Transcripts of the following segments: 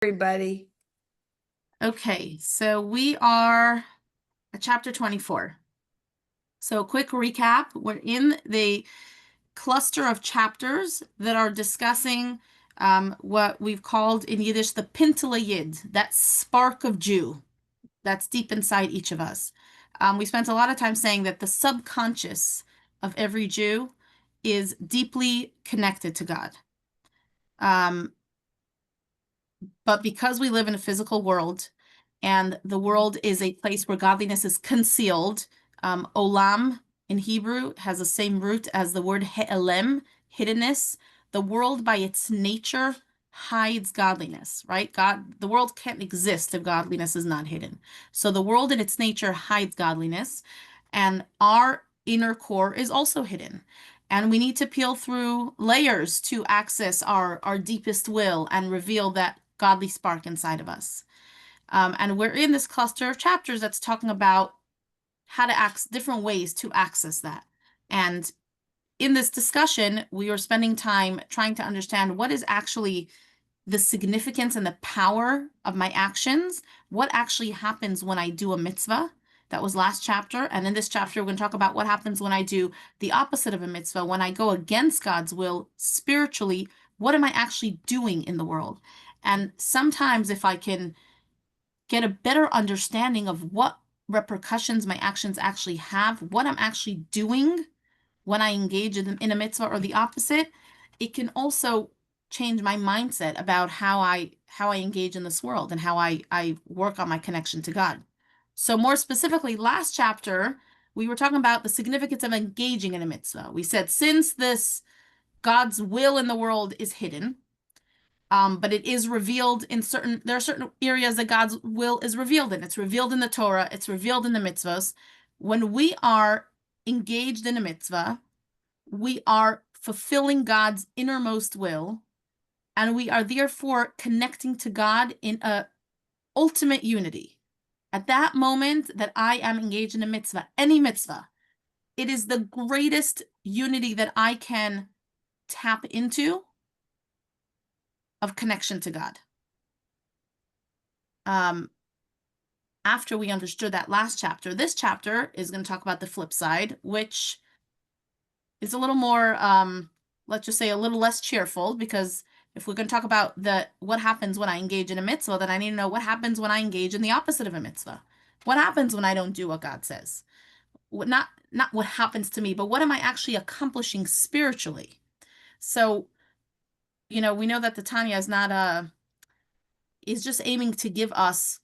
Everybody. Okay, so we are at chapter 24. So, quick recap, we're in the cluster of chapters that are discussing what we've called in Yiddish the Pintele Yid, that spark of Jew that's deep inside each of us. We spent a lot of time saying that the subconscious of every Jew is deeply connected to God. But because we live in a physical world and the world is a place where godliness is concealed, olam in Hebrew has the same root as the word he'elem, hiddenness. The world by its nature hides godliness, right? The world can't exist if godliness is not hidden. So the world in its nature hides godliness, and our inner core is also hidden. And we need to peel through layers to access our deepest will and reveal that godly spark inside of us. And we're in this cluster of chapters that's talking about how to access different ways to access that. And in this discussion, we were spending time trying to understand what is actually the significance and the power of my actions, what actually happens when I do a mitzvah. That was last chapter. And in this chapter, we're going to talk about what happens when I do the opposite of a mitzvah, when I go against God's will spiritually. What am I actually doing in the world? And sometimes, if I can get a better understanding of what repercussions my actions actually have, what I'm actually doing when I engage in a mitzvah or the opposite, it can also change my mindset about how I engage in this world and how I work on my connection to God. So more specifically, last chapter, we were talking about the significance of engaging in a mitzvah. We said since this God's will in the world is hidden, but it is revealed in there are certain areas that God's will is revealed in. It's revealed in the Torah, it's revealed in the mitzvahs. When we are engaged in a mitzvah, we are fulfilling God's innermost will, and we are therefore connecting to God in a ultimate unity. At that moment that I am engaged in a mitzvah, any mitzvah, it is the greatest unity that I can tap into of connection to God. After we understood that last chapter, this chapter is going to talk about the flip side, which is a little more, let's just say a little less cheerful, because if we're going to talk about what happens when I engage in a mitzvah, then I need to know what happens when I engage in the opposite of a mitzvah. What happens when I don't do what God says? Not what happens to me, but what am I actually accomplishing spiritually? So, we know that the Tanya is just aiming to give us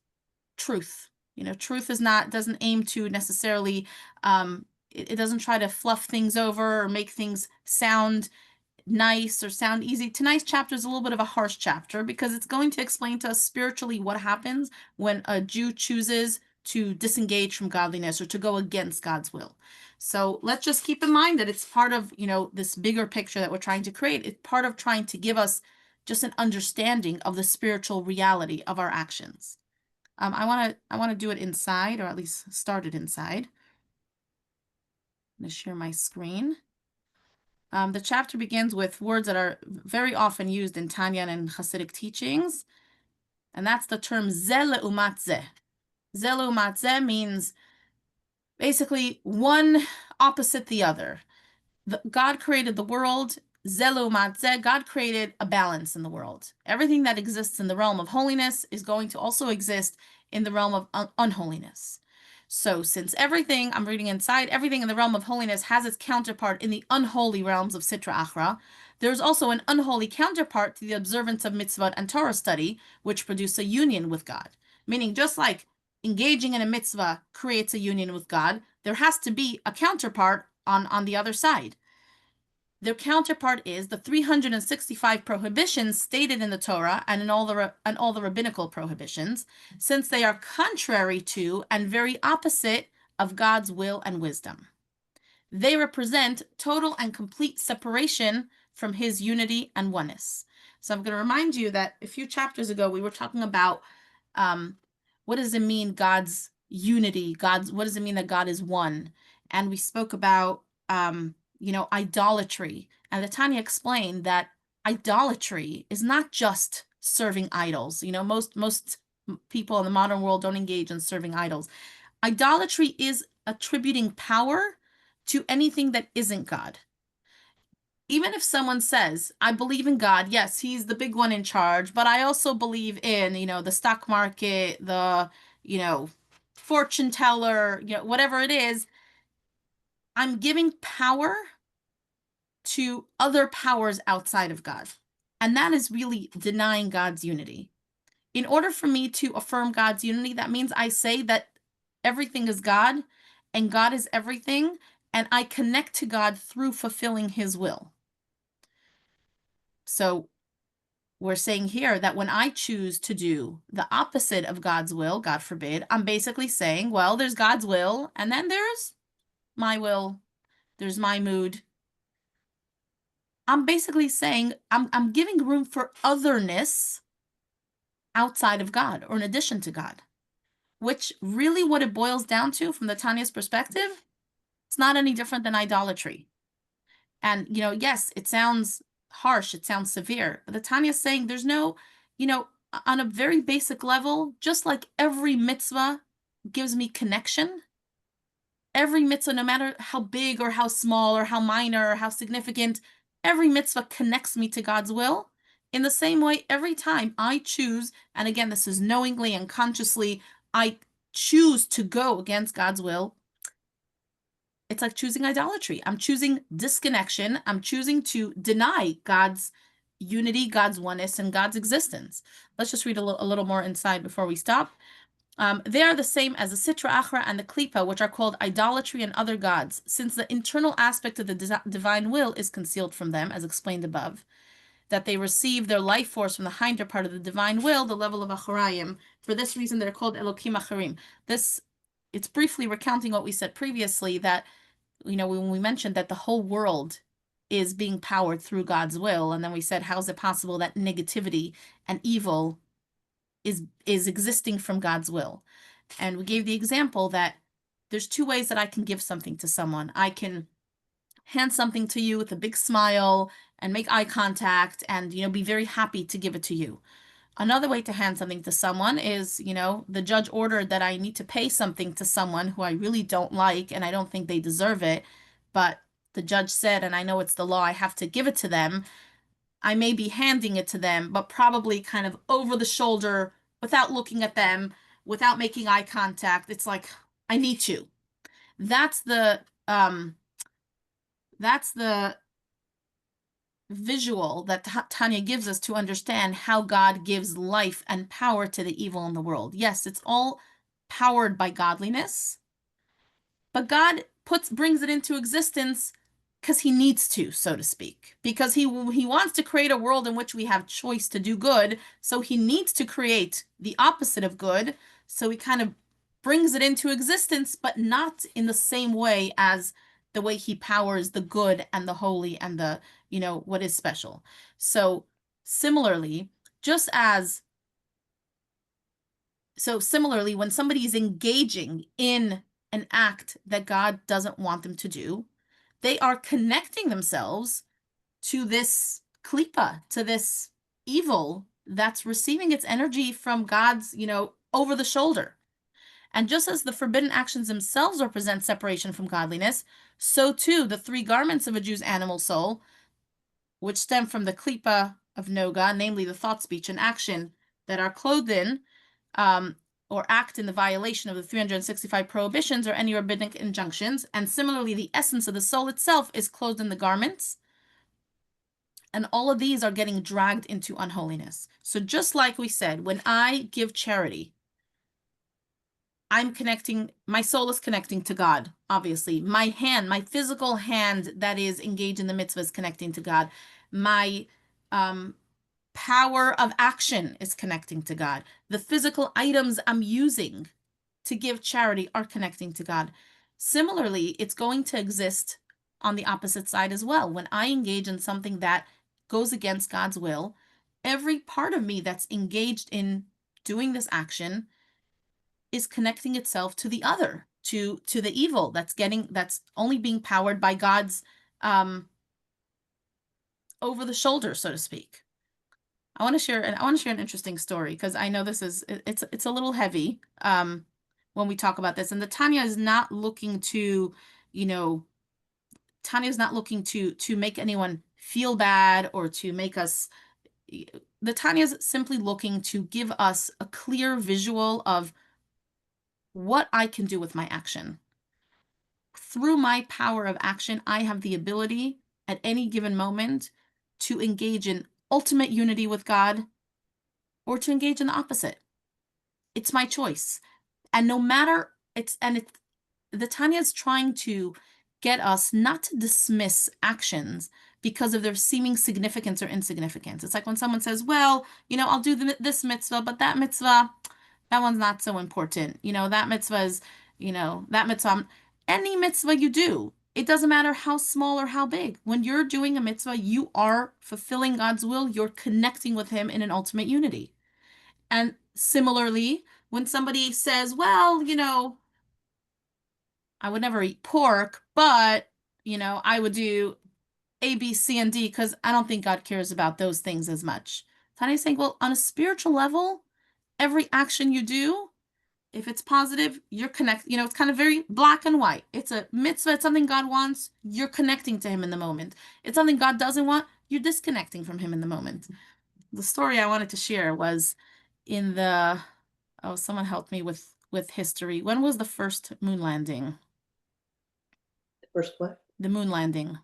truth. Truth doesn't aim to necessarily, it doesn't try to fluff things over or make things sound nice or sound easy. Tonight's chapter is a little bit of a harsh chapter because it's going to explain to us spiritually what happens when a Jew chooses to disengage from godliness or to go against God's will. So let's just keep in mind that it's part of, this bigger picture that we're trying to create. It's part of trying to give us just an understanding of the spiritual reality of our actions. I want to do it inside, or at least start it inside. I'm going to share my screen. The chapter begins with words that are very often used in Tanya and Hasidic teachings, and that's the term zeh leumat zeh. Zeh leumat zeh means basically one opposite the other. God created the world. Zeh leumat zeh, God created a balance in the world. Everything that exists in the realm of holiness is going to also exist in the realm of unholiness. So since everything, I'm reading inside, everything in the realm of holiness has its counterpart in the unholy realms of Sitra Achra, there's also an unholy counterpart to the observance of mitzvah and Torah study, which produce a union with God. Meaning, just like engaging in a mitzvah creates a union with God, there has to be a counterpart on the other side. Their counterpart is the 365 prohibitions stated in the Torah and in all the rabbinical prohibitions, since they are contrary to and very opposite of God's will and wisdom. They represent total and complete separation from his unity and oneness. So I'm going to remind you that a few chapters ago we were talking about what does it mean God's unity, what does it mean that God is one? And we spoke about idolatry. And the Tanya explained that idolatry is not just serving idols. Most people in the modern world don't engage in serving idols. Idolatry is attributing power to anything that isn't God. Even if someone says, I believe in God, yes, he's the big one in charge, but I also believe in, the stock market, you know, fortune teller, whatever it is, I'm giving power to other powers outside of God. And that is really denying God's unity. In order for me to affirm God's unity, that means I say that everything is God and God is everything, and I connect to God through fulfilling his will. So we're saying here that when I choose to do the opposite of God's will, God forbid, I'm basically saying, well, there's God's will, and then there's my will, there's my mood. I'm basically saying I'm giving room for otherness outside of God or in addition to God, which really what it boils down to from the Tanya's perspective, it's not any different than idolatry. And, yes, it sounds harsh, it sounds severe, but the Tanya's saying there's no, on a very basic level, just like every mitzvah gives me connection, every mitzvah, no matter how big or how small or how minor or how significant, every mitzvah connects me to God's will. In the same way, every time I choose, and again, this is knowingly and consciously, I choose to go against God's will, it's like choosing idolatry. I'm choosing disconnection. I'm choosing to deny God's unity, God's oneness, and God's existence. Let's just read a little more inside before we stop. They are the same as the Sitra Achra and the Klipa, which are called idolatry and other gods, since the internal aspect of the divine will is concealed from them, as explained above, that they receive their life force from the hinder part of the divine will, the level of Acharayim. For this reason, they're called Elokim Acharim. It's briefly recounting what we said previously, that when we mentioned that the whole world is being powered through God's will, and then we said, how is it possible that negativity and evil is existing from God's will? And we gave the example that there's two ways that I can give something to someone. I can hand something to you with a big smile and make eye contact and, be very happy to give it to you. Another way to hand something to someone is, the judge ordered that I need to pay something to someone who I really don't like and I don't think they deserve it, but the judge said, and I know it's the law, I have to give it to them. I may be handing it to them, but probably kind of over the shoulder, without looking at them, without making eye contact. It's like, I need to. That's the visual that Tanya gives us to understand how God gives life and power to the evil in the world. Yes, it's all powered by godliness, but God brings it into existence because he needs to, so to speak, because he wants to create a world in which we have choice to do good. So he needs to create the opposite of good. So he kind of brings it into existence, but not in the same way as the way he powers the good and the holy and the, what is special. So similarly, when somebody is engaging in an act that God doesn't want them to do, they are connecting themselves to this klipa, to this evil that's receiving its energy from God's, over the shoulder. And just as the forbidden actions themselves represent separation from godliness, so too the three garments of a Jew's animal soul, which stem from the klipa of Noga, namely the thought, speech, and action that are clothed in, or act in the violation of the 365 prohibitions or any rabbinic injunctions. And similarly, the essence of the soul itself is clothed in the garments. And all of these are getting dragged into unholiness. So just like we said, when I give charity, my soul is connecting to God, obviously. My hand, my physical hand that is engaged in the mitzvah is connecting to God. My power of action is connecting to God. The physical items I'm using to give charity are connecting to God. Similarly, it's going to exist on the opposite side as well. When I engage in something that goes against God's will, every part of me that's engaged in doing this action is connecting itself to the other, to the evil that's only being powered by God's over the shoulder, so to speak. I want to share an interesting story because I know it's a little heavy when we talk about this. And the Tanya is not looking to, you know, Tanya is not looking to make anyone feel bad or to make us the Tanya is simply looking to give us a clear visual of what I can do with my action. Through my power of action, I have the ability at any given moment to engage in ultimate unity with God or to engage in the opposite. It's my choice. And no matter it's the Tanya is trying to get us not to dismiss actions because of their seeming significance or insignificance. It's like when someone says, well, I'll do this mitzvah, but that mitzvah, that one's not so important. That mitzvah is, that mitzvah, any mitzvah you do, it doesn't matter how small or how big. When you're doing a mitzvah, you are fulfilling God's will. You're connecting with Him in an ultimate unity. And similarly, when somebody says, well, I would never eat pork, but, I would do A, B, C, and D because I don't think God cares about those things as much. Tanya's saying, well, on a spiritual level, every action you do, if it's positive, you're connect. It's kind of very black and white. It's a mitzvah. It's something God wants. You're connecting to Him in the moment. It's something God doesn't want. You're disconnecting from Him in the moment. The story I wanted to share was in the oh, someone helped me with history. When was the first moon landing? First what? The moon landing.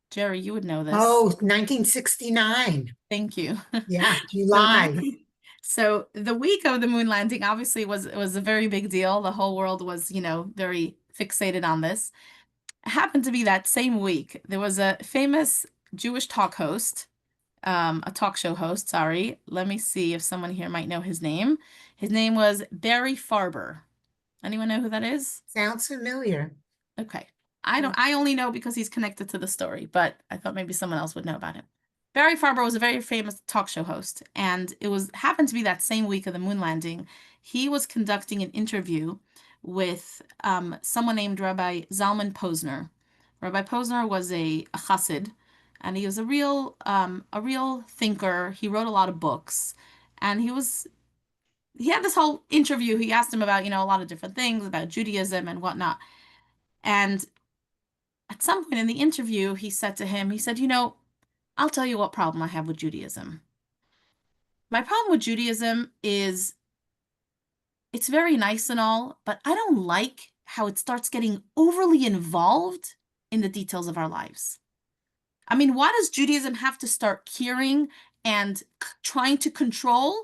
Jerry, you would know this. Oh, 1969. Thank you. Yeah, So July. so the week of the moon landing obviously was a very big deal. The whole world was, very fixated on this. It happened to be that same week. There was a famous Jewish a talk show host, sorry. Let me see if someone here might know his name. His name was Barry Farber. Anyone know who that is? Sounds familiar. Okay. I only know because he's connected to the story, but I thought maybe someone else would know about him. Barry Farber was a very famous talk show host, and it happened to be that same week of the moon landing. He was conducting an interview with someone named Rabbi Zalman Posner. Rabbi Posner was a chassid, and he was a real thinker. He wrote a lot of books, and he had this whole interview. He asked him about, a lot of different things about Judaism and whatnot. And at some point in the interview, he said to him, he said, I'll tell you what problem I have with Judaism. My problem with Judaism is it's very nice and all, but I don't like how it starts getting overly involved in the details of our lives. I mean, why does Judaism have to start caring and trying to control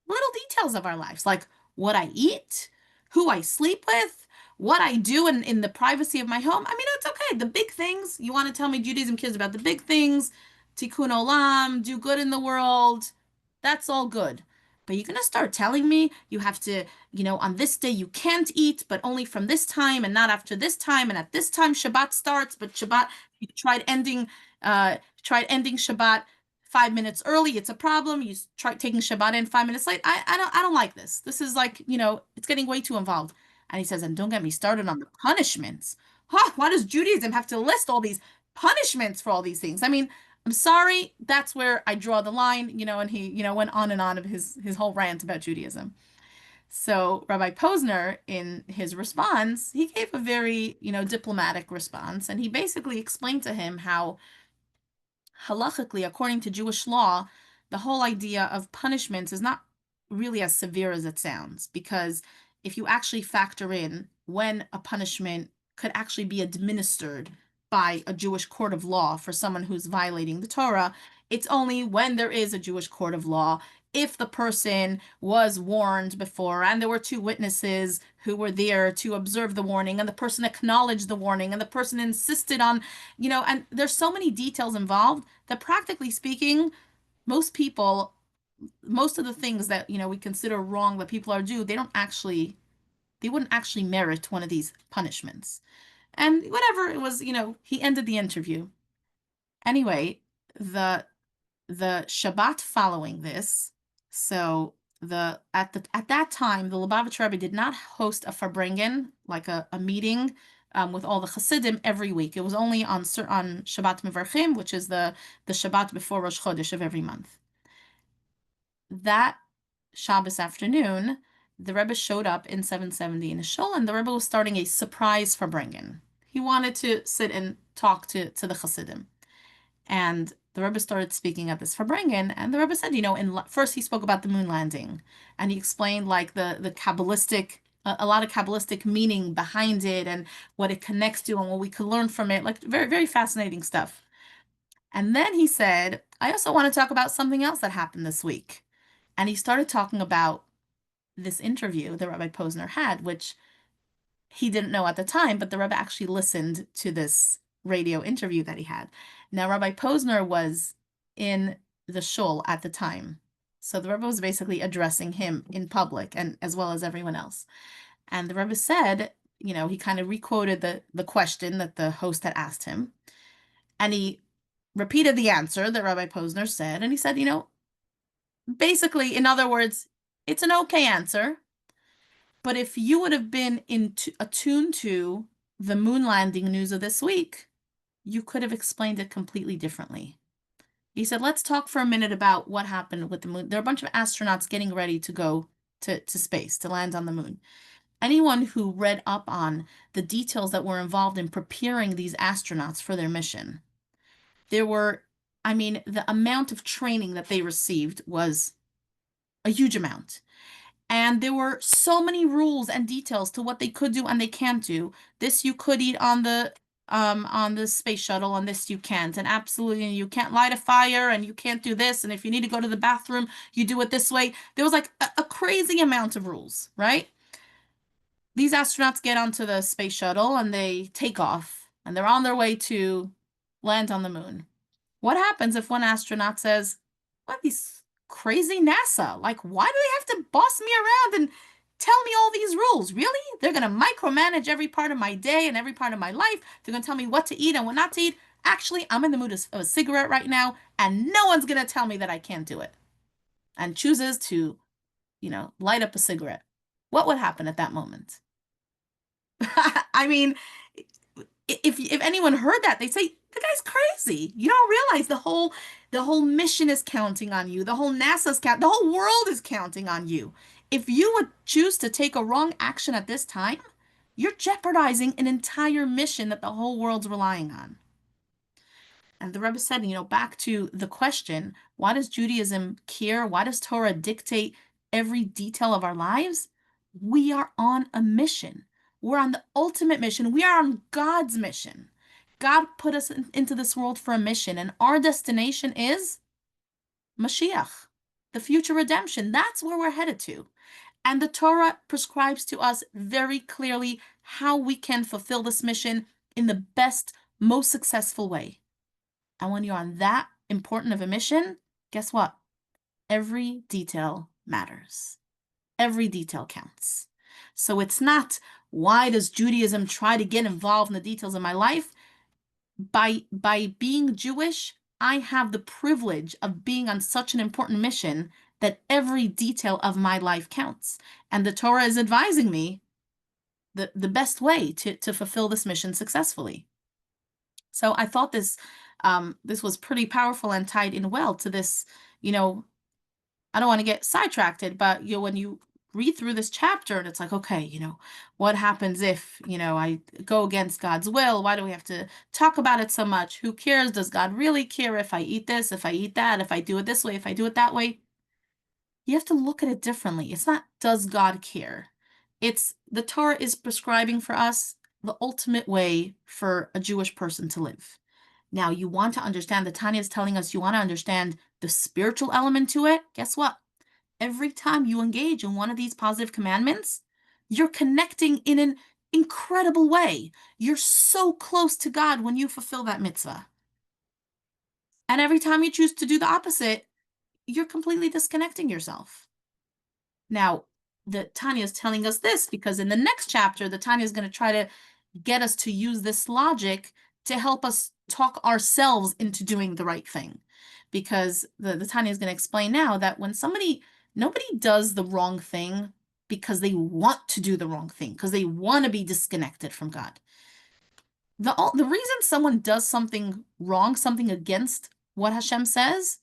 little details of our lives, like what I eat, who I sleep with, what I do in the privacy of my home? I mean, it's okay. The big things, you want to tell me Judaism cares about the big things, tikkun olam, do good in the world, that's all good. But you're going to start telling me you have to, on this day you can't eat, but only from this time and not after this time. And at this time Shabbat starts, but Shabbat, you tried ending Shabbat 5 minutes early. It's a problem. You try taking Shabbat in 5 minutes late. I don't like this. This is like, it's getting way too involved. And he says, and don't get me started on the punishments. Huh, why does Judaism have to list all these punishments for all these things? I mean, I'm sorry, that's where I draw the line, and he, went on and on of his whole rant about Judaism. So Rabbi Posner, in his response, he gave a very, diplomatic response, and he basically explained to him how halachically, according to Jewish law, the whole idea of punishments is not really as severe as it sounds, because if you actually factor in when a punishment could actually be administered by a Jewish court of law for someone who's violating the Torah, it's only when there is a Jewish court of law if the person was warned before and there were two witnesses who were there to observe the warning and the person acknowledged the warning and the person insisted on, and there's so many details involved that practically speaking, most people, most of the things that, we consider wrong that people are due, they wouldn't actually merit one of these punishments. And whatever it was, he ended the interview. Anyway, the the Shabbat following this, so at that time, the Lubavitch Rebbe did not host a Farbrengen, like a meeting with all the Hasidim every week. It was only on Shabbat Mevarchim, which is the Shabbat before Rosh Chodesh of every month. that Shabbos afternoon, the Rebbe showed up in 770 in the shul, and the Rebbe was starting a surprise Farbrengen. He wanted to sit and talk to the Hasidim. And the Rebbe started speaking at this Farbrengen, and the Rebbe said, first he spoke about the moon landing, and he explained like the Kabbalistic, a lot of Kabbalistic meaning behind it, and what it connects to, and what we could learn from it, like very, very fascinating stuff. And then he said, I also want to talk about something else that happened this week. And he started talking about this interview that Rabbi Posner had, which he didn't know at the time, but the Rebbe actually listened to this radio interview that he had. Now, Rabbi Posner was in the shul at the time. So the Rebbe was basically addressing him in public, and as well as everyone else. And the Rebbe said, he kind of requoted the question that the host had asked him. And he repeated the answer that Rabbi Posner said. And he said, basically, in other words, it's an okay answer. But if you would have been attuned to the moon landing news of this week, you could have explained it completely differently. He said, let's talk for a minute about what happened with the moon. There are a bunch of astronauts getting ready to go to space, to land on the moon. Anyone who read up on the details that were involved in preparing these astronauts for their mission, the amount of training that they received was a huge amount. And there were so many rules and details to what they could do and they can't do. This you could eat on the space shuttle, and this you can't. And absolutely, you can't light a fire, and you can't do this. And if you need to go to the bathroom, you do it this way. There was like a crazy amount of rules, right? These astronauts get onto the space shuttle and they take off, and they're on their way to land on the moon. What happens if one astronaut says, what, these crazy NASA? Like, why do they have to boss me around and tell me all these rules? Really? They're going to micromanage every part of my day and every part of my life. They're going to tell me what to eat and what not to eat. Actually, I'm in the mood of a cigarette right now, and no one's going to tell me that I can't do it. And chooses to, light up a cigarette. What would happen at that moment? I mean, if anyone heard that, they'd say, the guy's crazy. You don't realize the whole mission is counting on you. The whole NASA's the whole world is counting on you. If you would choose to take a wrong action at this time, you're jeopardizing an entire mission that the whole world's relying on. And the Rebbe said, back to the question, why does Judaism care? Why does Torah dictate every detail of our lives? We are on a mission. We're on the ultimate mission. We are on God's mission. God put us into this world for a mission, and our destination is Mashiach, the future redemption. That's where we're headed to. And the Torah prescribes to us very clearly how we can fulfill this mission in the best, most successful way. And when you're on that important of a mission, guess what? Every detail matters. Every detail counts. So it's not, why does Judaism try to get involved in the details of my life? By being Jewish, I have the privilege of being on such an important mission that every detail of my life counts. And the Torah is advising me the best way to fulfill this mission successfully. So I thought this was pretty powerful and tied in well to this, I don't want to get sidetracked, but when you read through this chapter and it's like, okay, what happens if, I go against God's will? Why do we have to talk about it so much? Who cares? Does God really care if I eat this, if I eat that, if I do it this way, if I do it that way? You have to look at it differently. It's not, does God care? It's the Torah is prescribing for us the ultimate way for a Jewish person to live. Now, you want to understand, the Tanya is telling us you want to understand the spiritual element to it. Guess what? Every time you engage in one of these positive commandments, you're connecting in an incredible way. You're so close to God when you fulfill that mitzvah. And every time you choose to do the opposite, you're completely disconnecting yourself. Now, the Tanya is telling us this because in the next chapter, the Tanya is going to try to get us to use this logic to help us talk ourselves into doing the right thing. Because the Tanya is going to explain now that when nobody does the wrong thing because they want to do the wrong thing, because they want to be disconnected from God. The reason someone does something wrong, something against what Hashem says,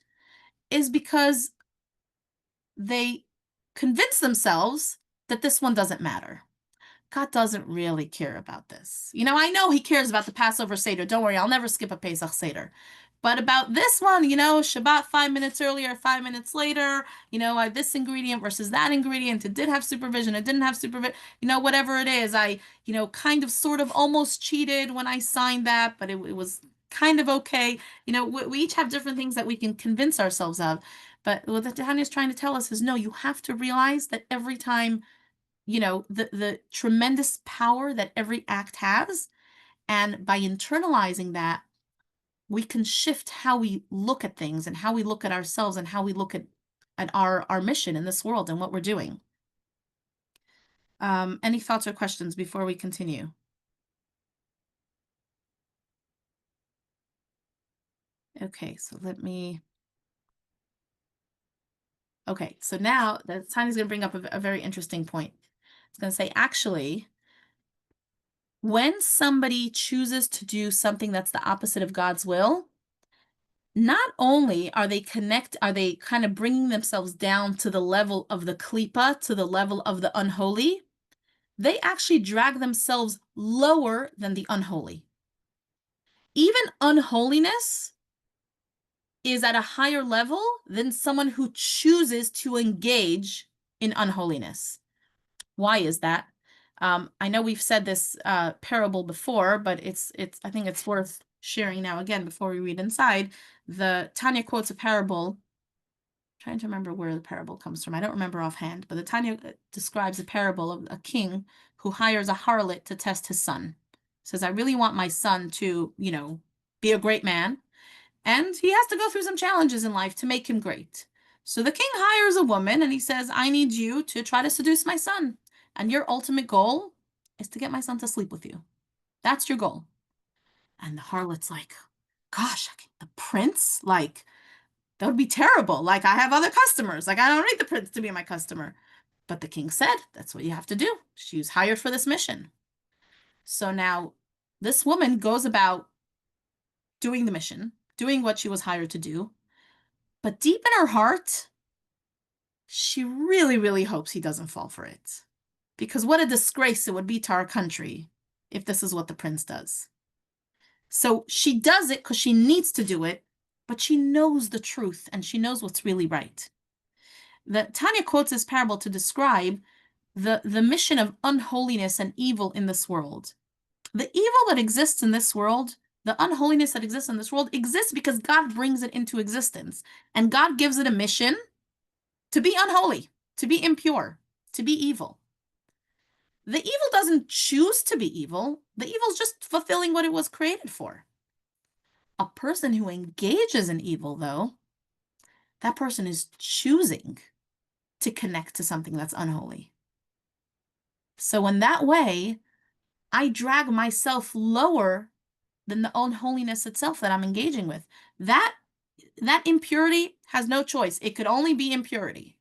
is because they convince themselves that this one doesn't matter. God doesn't really care about this. I know he cares about the Passover Seder. Don't worry, I'll never skip a Pesach Seder. But about this one, Shabbat 5 minutes earlier, 5 minutes later, I have this ingredient versus that ingredient. It did have supervision. It didn't have supervision. Whatever it is, I, kind of sort of almost cheated when I signed that, but it was kind of okay. We each have different things that we can convince ourselves of. But what Tanya is trying to tell us is, no, you have to realize that every time the tremendous power that every act has. And by internalizing that, we can shift how we look at things and how we look at ourselves and how we look at our mission in this world and what we're doing. Any thoughts or questions before we continue? Okay, so okay, so now Tanya's going to bring up a very interesting point. It's going to say, actually, when somebody chooses to do something that's the opposite of God's will, not only are they kind of bringing themselves down to the level of the klipa, to the level of the unholy, they actually drag themselves lower than the unholy. Even unholiness is at a higher level than someone who chooses to engage in unholiness. Why is that? I know we've said this parable before, but I think it's worth sharing now again before we read inside. The Tanya quotes a parable. I'm trying to remember where the parable comes from. I don't remember offhand, but the Tanya describes a parable of a king who hires a harlot to test his son. Says, I really want my son to, be a great man. And he has to go through some challenges in life to make him great. So the king hires a woman and he says, I need you to try to seduce my son. And your ultimate goal is to get my son to sleep with you. That's your goal. And the harlot's like, gosh, the prince? Like, that would be terrible. Like, I have other customers. Like, I don't need the prince to be my customer. But the king said, that's what you have to do. She was hired for this mission. So now this woman goes about doing the mission, doing what she was hired to do. But deep in her heart, she really, really hopes he doesn't fall for it. Because what a disgrace it would be to our country if this is what the prince does. So she does it because she needs to do it, but she knows the truth and she knows what's really right. Tanya quotes this parable to describe the mission of unholiness and evil in this world. The evil that exists in this world, the unholiness that exists in this world, exists because God brings it into existence. And God gives it a mission to be unholy, to be impure, to be evil. The evil doesn't choose to be evil. The evil is just fulfilling what it was created for. A person who engages in evil, though, that person is choosing to connect to something that's unholy. So in that way, I drag myself lower than the unholiness itself that I'm engaging with. That impurity has no choice. It could only be impurity.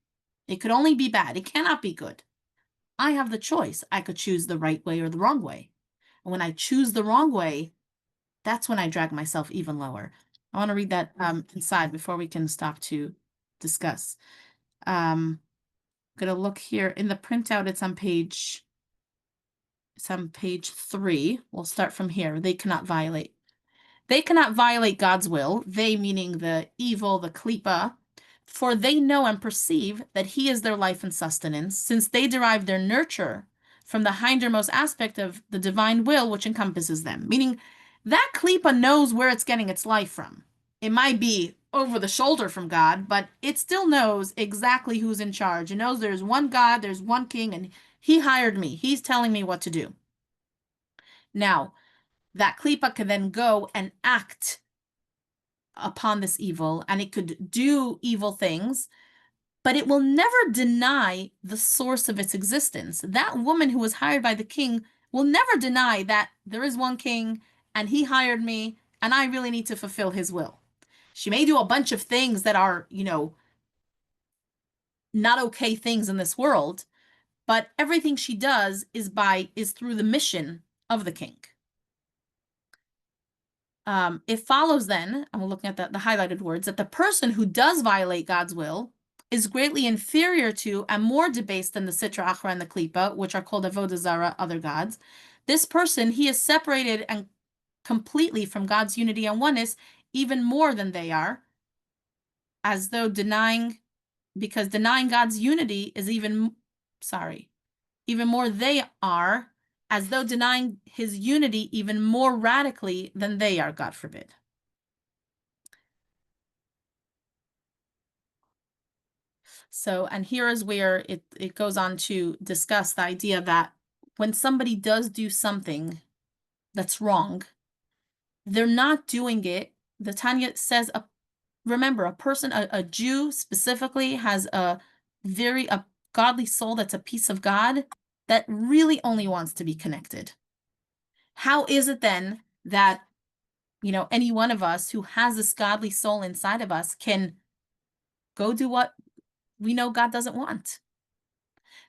It could only be bad. It cannot be good. I have the choice. I could choose the right way or the wrong way. And when I choose the wrong way, that's when I drag myself even lower. I want to read that inside before we can stop to discuss. I'm going to look here in the printout. It's on page 3. We'll start from here. They cannot violate God's will. They meaning the evil, the klipa, for they know and perceive that he is their life and sustenance, since they derive their nurture from the hindermost aspect of the divine will, which encompasses them. Meaning that klipa knows where it's getting its life from. It might be over the shoulder from God, but it still knows exactly who's in charge. It knows there's one God, there's one king, and he hired me. He's telling me what to do. Now, that klipa can then go and act upon this evil, and it could do evil things, but it will never deny the source of its existence. That woman who was hired by the king will never deny that there is one king and he hired me and I really need to fulfill his will. She may do a bunch of things that are, not okay things in this world, but everything she does is through the mission of the king. It follows then, I'm looking at the highlighted words, that the person who does violate God's will is greatly inferior to and more debased than the Sitra Achra and the Klipa, which are called Avodah Zarah, other gods. This person, he is separated and completely from God's unity and oneness, even more than they are, as though because denying God's unity is even more they are, as though denying his unity even more radically than they are, God forbid. So, and here is where it goes on to discuss the idea that when somebody does do something that's wrong, they're not doing it. The Tanya says, remember, a Jew specifically has a godly soul that's a piece of God that really only wants to be connected. How is it then that, any one of us who has this godly soul inside of us can go do what we know God doesn't want?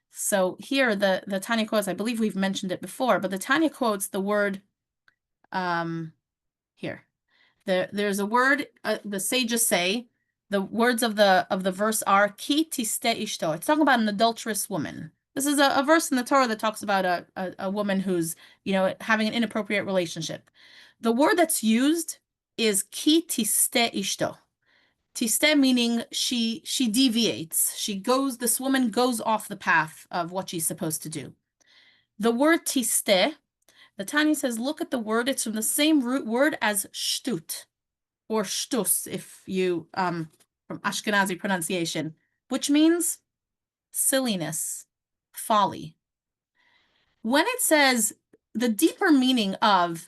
So here the Tanya quotes, I believe we've mentioned it before, but the Tanya quotes the word, here. There's a word, the sages say, the words of the verse are, ki tiste ishto. It's talking about an adulterous woman. This is a verse in the Torah that talks about a woman who's, having an inappropriate relationship. The word that's used is ki tiste ishto. Tiste meaning she deviates. This woman goes off the path of what she's supposed to do. The word tiste, the Tanya says, look at the word. It's from the same root word as shtut, or shtus, if you, from Ashkenazi pronunciation, which means silliness, folly. When it says the deeper meaning of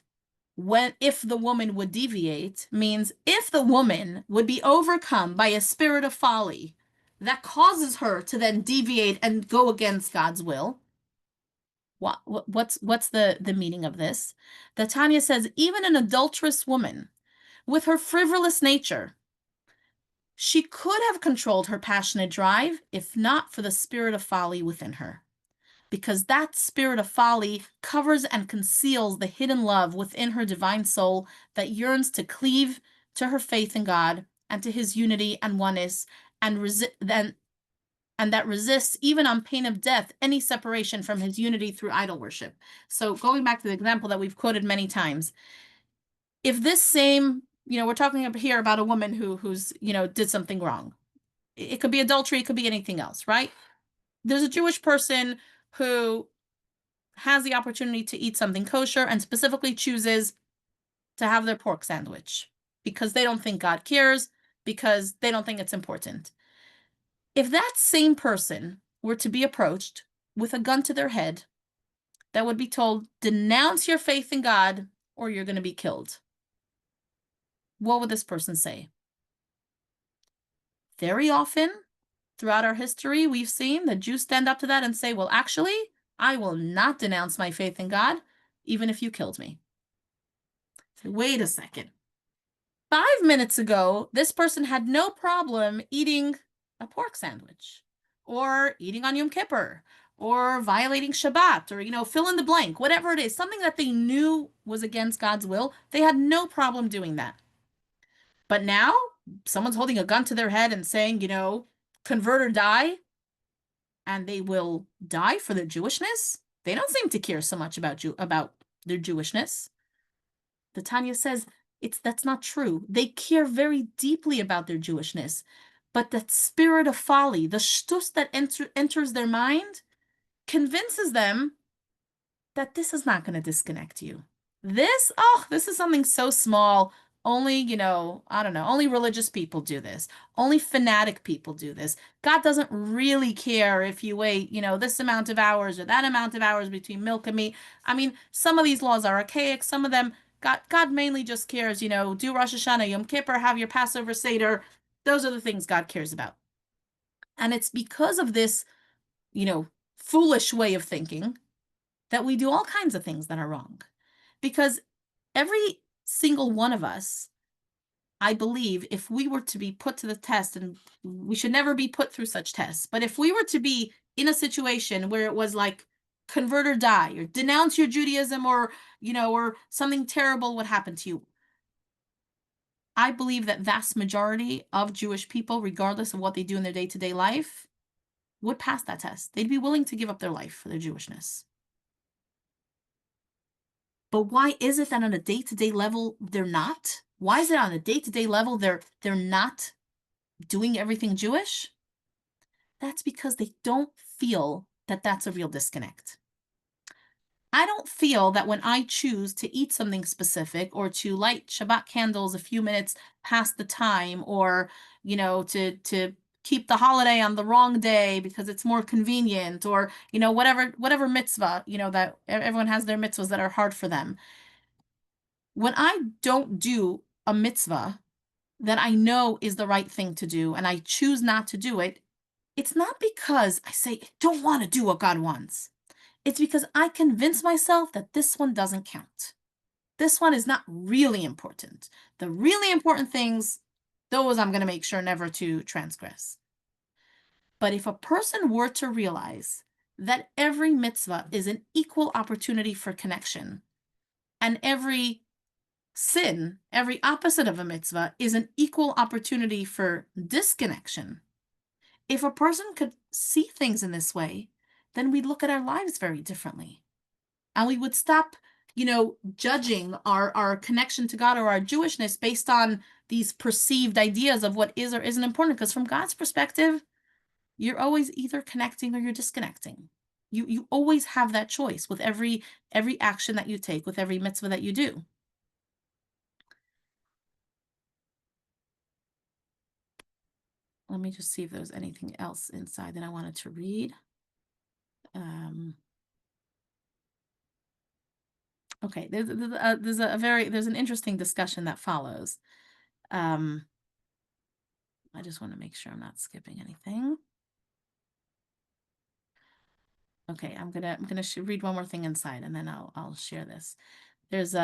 if the woman would deviate means if the woman would be overcome by a spirit of folly that causes her to then deviate and go against God's will. What's the meaning of this? The Tanya says even an adulterous woman with her frivolous nature, she could have controlled her passionate drive if not for the spirit of folly within her. Because that spirit of folly covers and conceals the hidden love within her divine soul that yearns to cleave to her faith in God and to his unity and oneness, and that resists, even on pain of death, any separation from his unity through idol worship. So going back to the example that we've quoted many times, if this same, we're talking up here about a woman who's, did something wrong. It could be adultery, it could be anything else, right? There's a Jewish person who has the opportunity to eat something kosher and specifically chooses to have their pork sandwich because they don't think God cares, because they don't think it's important. If that same person were to be approached with a gun to their head, that would be told, denounce your faith in God or you're going to be killed. What would this person say? Very often throughout our history, we've seen the Jews stand up to that and say, well, actually, I will not denounce my faith in God, even if you killed me. So, wait a second. 5 minutes ago, this person had no problem eating a pork sandwich, or eating on Yom Kippur, or violating Shabbat, or, fill in the blank, whatever it is, something that they knew was against God's will. They had no problem doing that. But now, someone's holding a gun to their head and saying, convert or die, and they will die for their Jewishness. They don't seem to care so much about their Jewishness. The Tanya says that's not true. They care very deeply about their Jewishness, but that spirit of folly, the shtus that enters their mind, convinces them that this is not going to disconnect you. This is something so small. Only, I don't know, only religious people do this. Only fanatic people do this. God doesn't really care if you wait, this amount of hours or that amount of hours between milk and meat. I mean, some of these laws are archaic. Some of them, God mainly just cares, do Rosh Hashanah, Yom Kippur, have your Passover Seder. Those are the things God cares about. And it's because of this, foolish way of thinking that we do all kinds of things that are wrong. Because every single one of us, I believe, if we were to be put to the test, and we should never be put through such tests, but if we were to be in a situation where it was like convert or die, or denounce your Judaism, or something terrible would happen to you, I believe that vast majority of Jewish people, regardless of what they do in their day-to-day life, would pass that test. They'd be willing to give up their life for their Jewishness. But why is it that on a day-to-day level they're not? Why is it on a day-to-day level they're not doing everything Jewish? That's because they don't feel that that's a real disconnect. I don't feel that when I choose to eat something specific or to light Shabbat candles a few minutes past the time, or, to keep the holiday on the wrong day because it's more convenient, or, whatever mitzvah, that everyone has their mitzvahs that are hard for them. When I don't do a mitzvah that I know is the right thing to do and I choose not to do it, it's not because I say I don't want to do what God wants. It's because I convince myself that this one doesn't count. This one is not really important. The really important things, those I'm going to make sure never to transgress. But if a person were to realize that every mitzvah is an equal opportunity for connection, and every sin, every opposite of a mitzvah, is an equal opportunity for disconnection, if a person could see things in this way, then we'd look at our lives very differently. And we would stop, judging our connection to God or our Jewishness based on these perceived ideas of what is or isn't important. Because from God's perspective, you're always either connecting or you're disconnecting. You always have that choice with every action that you take, with every mitzvah that you do. Let me just see if there's anything else inside that I wanted to read. Okay, there's an interesting discussion that follows. I just want to make sure I'm not skipping anything. Okay, I'm gonna read one more thing inside, and then I'll share this. There's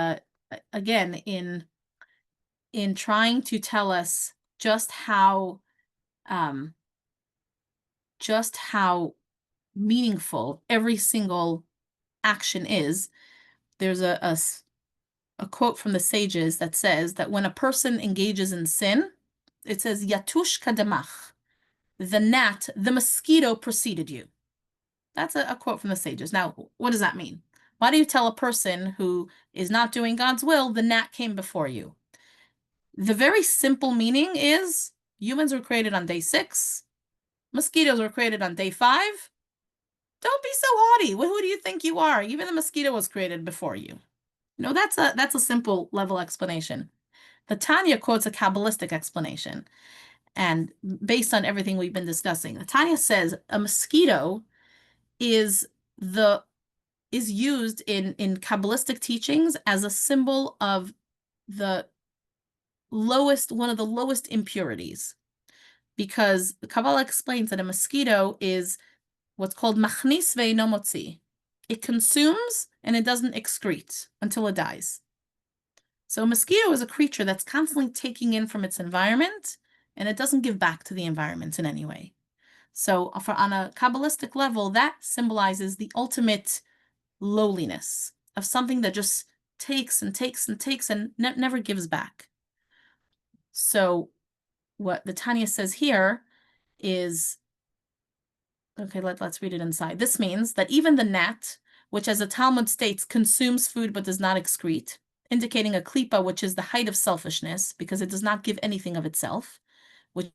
again in trying to tell us just how meaningful every single action is. There's a quote from the sages that says that when a person engages in sin, it says yatush kadamach, the mosquito preceded you. That's a quote from the sages. Now, what does that mean? Why do you tell a person who is not doing God's will, the gnat came before you? The very simple meaning is humans were created on day 6. Mosquitoes were created on day 5. Don't be so haughty. Who do you think you are? Even the mosquito was created before you. No, that's a simple level explanation. The Tanya quotes a Kabbalistic explanation. And based on everything we've been discussing, the Tanya says a mosquito is used in Kabbalistic teachings as a symbol of one of the lowest impurities. Because the Kabbalah explains that a mosquito is what's called machnis ve'eino motzi. It consumes and it doesn't excrete until it dies. So a mosquito is a creature that's constantly taking in from its environment, and it doesn't give back to the environment in any way. So on a Kabbalistic level, that symbolizes the ultimate lowliness of something that just takes and takes and takes and never gives back. So what the Tanya says here is, okay, let's read it inside. This means that even the gnat, which as the Talmud states, consumes food but does not excrete, indicating a klipa, which is the height of selfishness, because it does not give anything of itself, which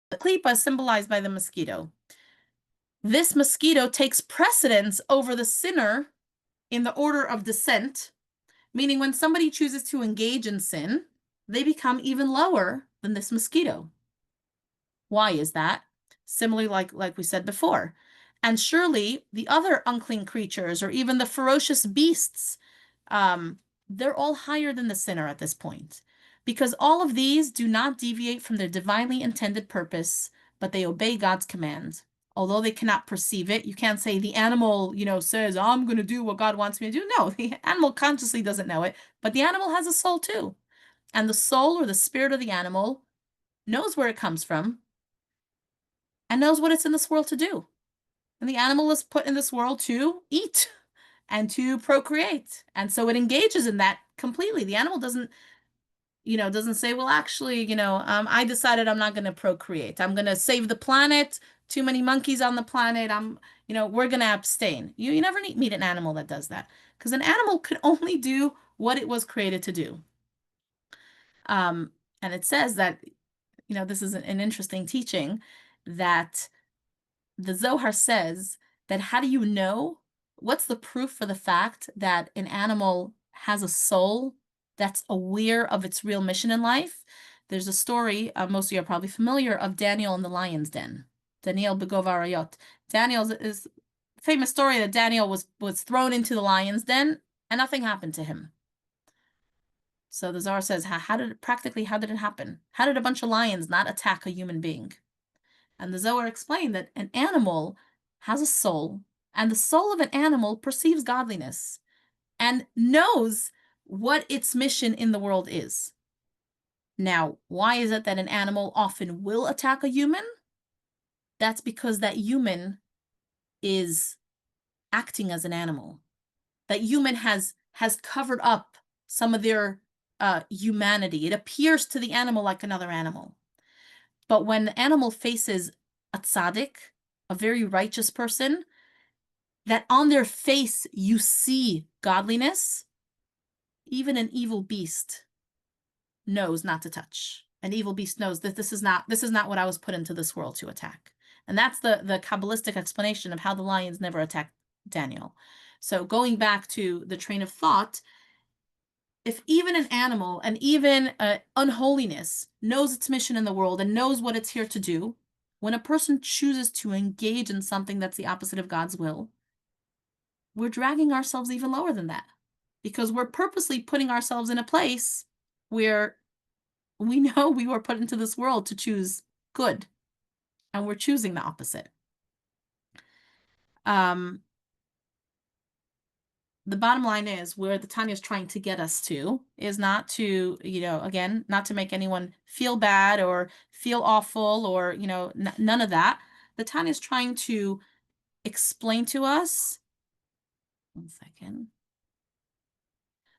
the klipa is symbolized by the mosquito. This mosquito takes precedence over the sinner in the order of descent, meaning when somebody chooses to engage in sin, they become even lower than this mosquito. Why is that? Similarly, like we said before. And surely the other unclean creatures or even the ferocious beasts, they're all higher than the sinner at this point, because all of these do not deviate from their divinely intended purpose, but they obey God's command. although they cannot perceive it. You can't say the animal, says, I'm going to do what God wants me to do. No, the animal consciously doesn't know it, but the animal has a soul too. And the soul or the spirit of the animal knows where it comes from and knows what it's in this world to do. And the animal is put in this world to eat and to procreate. And so it engages in that completely. The animal doesn't say, well, actually, I decided I'm not going to procreate. I'm going to save the planet. Too many monkeys on the planet. We're going to abstain. You never meet an animal that does that, because an animal can only do what it was created to do. And it says that, this is an interesting teaching, that the Zohar says that how do you know? What's the proof for the fact that an animal has a soul that's aware of its real mission in life? There's a story, most of you are probably familiar, of Daniel in the lion's den. Daniel Begov Arayot. Daniel is a famous story that Daniel was thrown into the lion's den and nothing happened to him. So the Zohar says, how did it happen? How did a bunch of lions not attack a human being? And the Zohar explained that an animal has a soul, and the soul of an animal perceives godliness and knows what its mission in the world is. Now, why is it that an animal often will attack a human? That's because that human is acting as an animal. That human has covered up some of their humanity. It appears to the animal like another animal. But when the animal faces a tzaddik, a very righteous person, that on their face you see godliness, even an evil beast knows not to touch. An evil beast knows that this is not what I was put into this world to attack. And that's the Kabbalistic explanation of how the lions never attacked Daniel. So going back to the train of thought, if even an animal and even unholiness knows its mission in the world and knows what it's here to do, when a person chooses to engage in something that's the opposite of God's will, we're dragging ourselves even lower than that, because we're purposely putting ourselves in a place where we know we were put into this world to choose good, and we're choosing the opposite. The bottom line is, where the Tanya is trying to get us to is not to, again, not to make anyone feel bad or feel awful or, none of that. The Tanya is trying to explain to us, one second.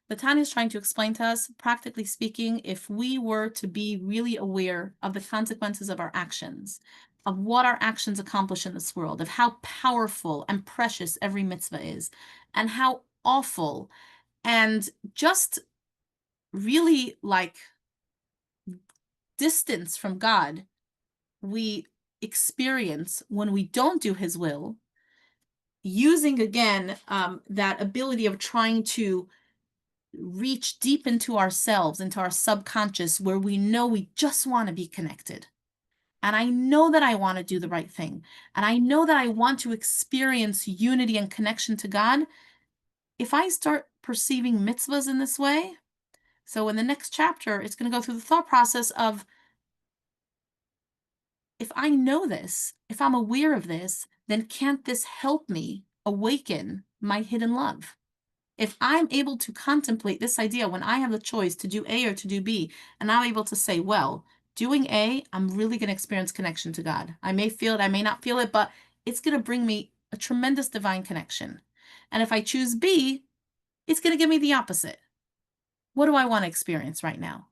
The Tanya is trying to explain to us, practically speaking, if we were to be really aware of the consequences of our actions, of what our actions accomplish in this world, of how powerful and precious every mitzvah is, and how awful and just really like distance from God we experience when we don't do his will, using again that ability of trying to reach deep into ourselves, into our subconscious, where we know we just want to be connected. And I know that I want to do the right thing. And I know that I want to experience unity and connection to God. If I start perceiving mitzvahs in this way, so in the next chapter, it's going to go through the thought process of, if I know this, if I'm aware of this, then can't this help me awaken my hidden love? If I'm able to contemplate this idea when I have the choice to do A or to do B, and I'm able to say, well, doing A, I'm really going to experience connection to God. I may feel it, I may not feel it, but it's going to bring me a tremendous divine connection. And if I choose B, it's going to give me the opposite. What do I want to experience right now?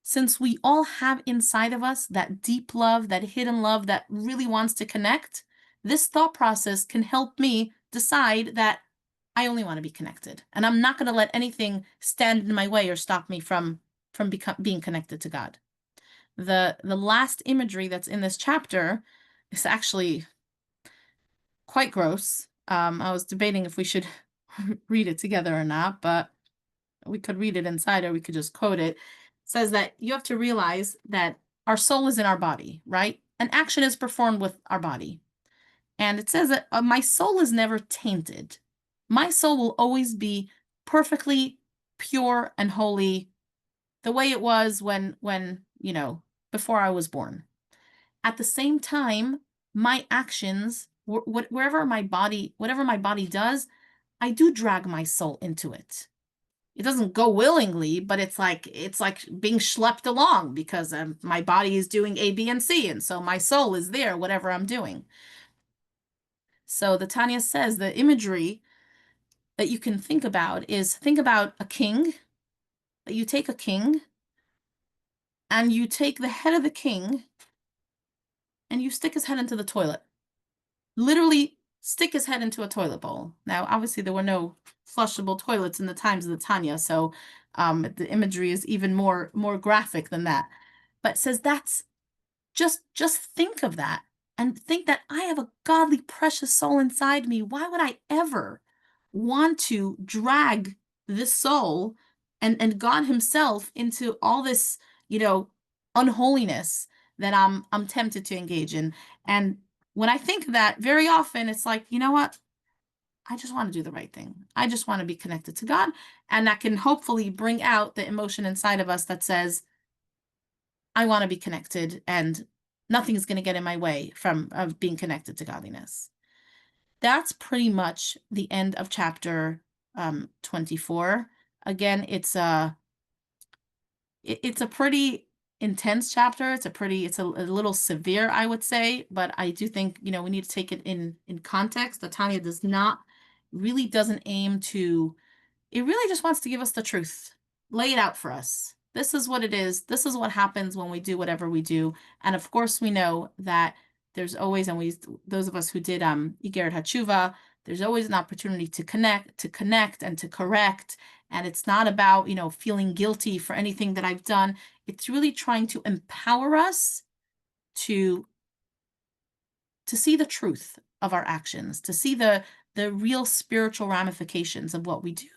Since we all have inside of us that deep love, that hidden love that really wants to connect, this thought process can help me decide that I only want to be connected, and I'm not going to let anything stand in my way or stop me from being connected to God. The last imagery that's in this chapter is actually quite gross. I was debating if we should read it together or not, but we could read it inside or we could just quote it. It says that you have to realize that our soul is in our body, right? An action is performed with our body. And it says that my soul is never tainted. My soul will always be perfectly pure and holy, the way it was when before I was born. At the same time, my actions, whatever my body does, I do drag my soul into it. It doesn't go willingly, but it's like being schlepped along because my body is doing A, B, and C, and so my soul is there, whatever I'm doing. So the Tanya says the imagery that you can think about a king. That you take a king, and you take the head of the king, and you stick his head into the toilet. Literally stick his head into a toilet bowl. Now, obviously, there were no flushable toilets in the times of the Tanya, so the imagery is even more graphic than that. But it says that's just think of that and think that I have a godly, precious soul inside me. Why would I ever want to drag this soul and God Himself into all this, unholiness that I'm tempted to engage in? And when I think of that, very often it's like, you know what? I just want to do the right thing. I just want to be connected to God. And that can hopefully bring out the emotion inside of us that says, I want to be connected and nothing is going to get in my way of being connected to godliness. That's pretty much the end of chapter 24. Again, it's a pretty intense chapter. It's a little severe, I would say, but I do think, we need to take it in context. The Tanya doesn't aim to, it really just wants to give us the truth, lay it out for us. This is what it is. This is what happens when we do whatever we do. And of course, we know that there's always, and those of us who did Igeret HaTshuva, there's always an opportunity to connect and to correct. And it's not about, feeling guilty for anything that I've done. It's really trying to empower us to see the truth of our actions, to see the real spiritual ramifications of what we do,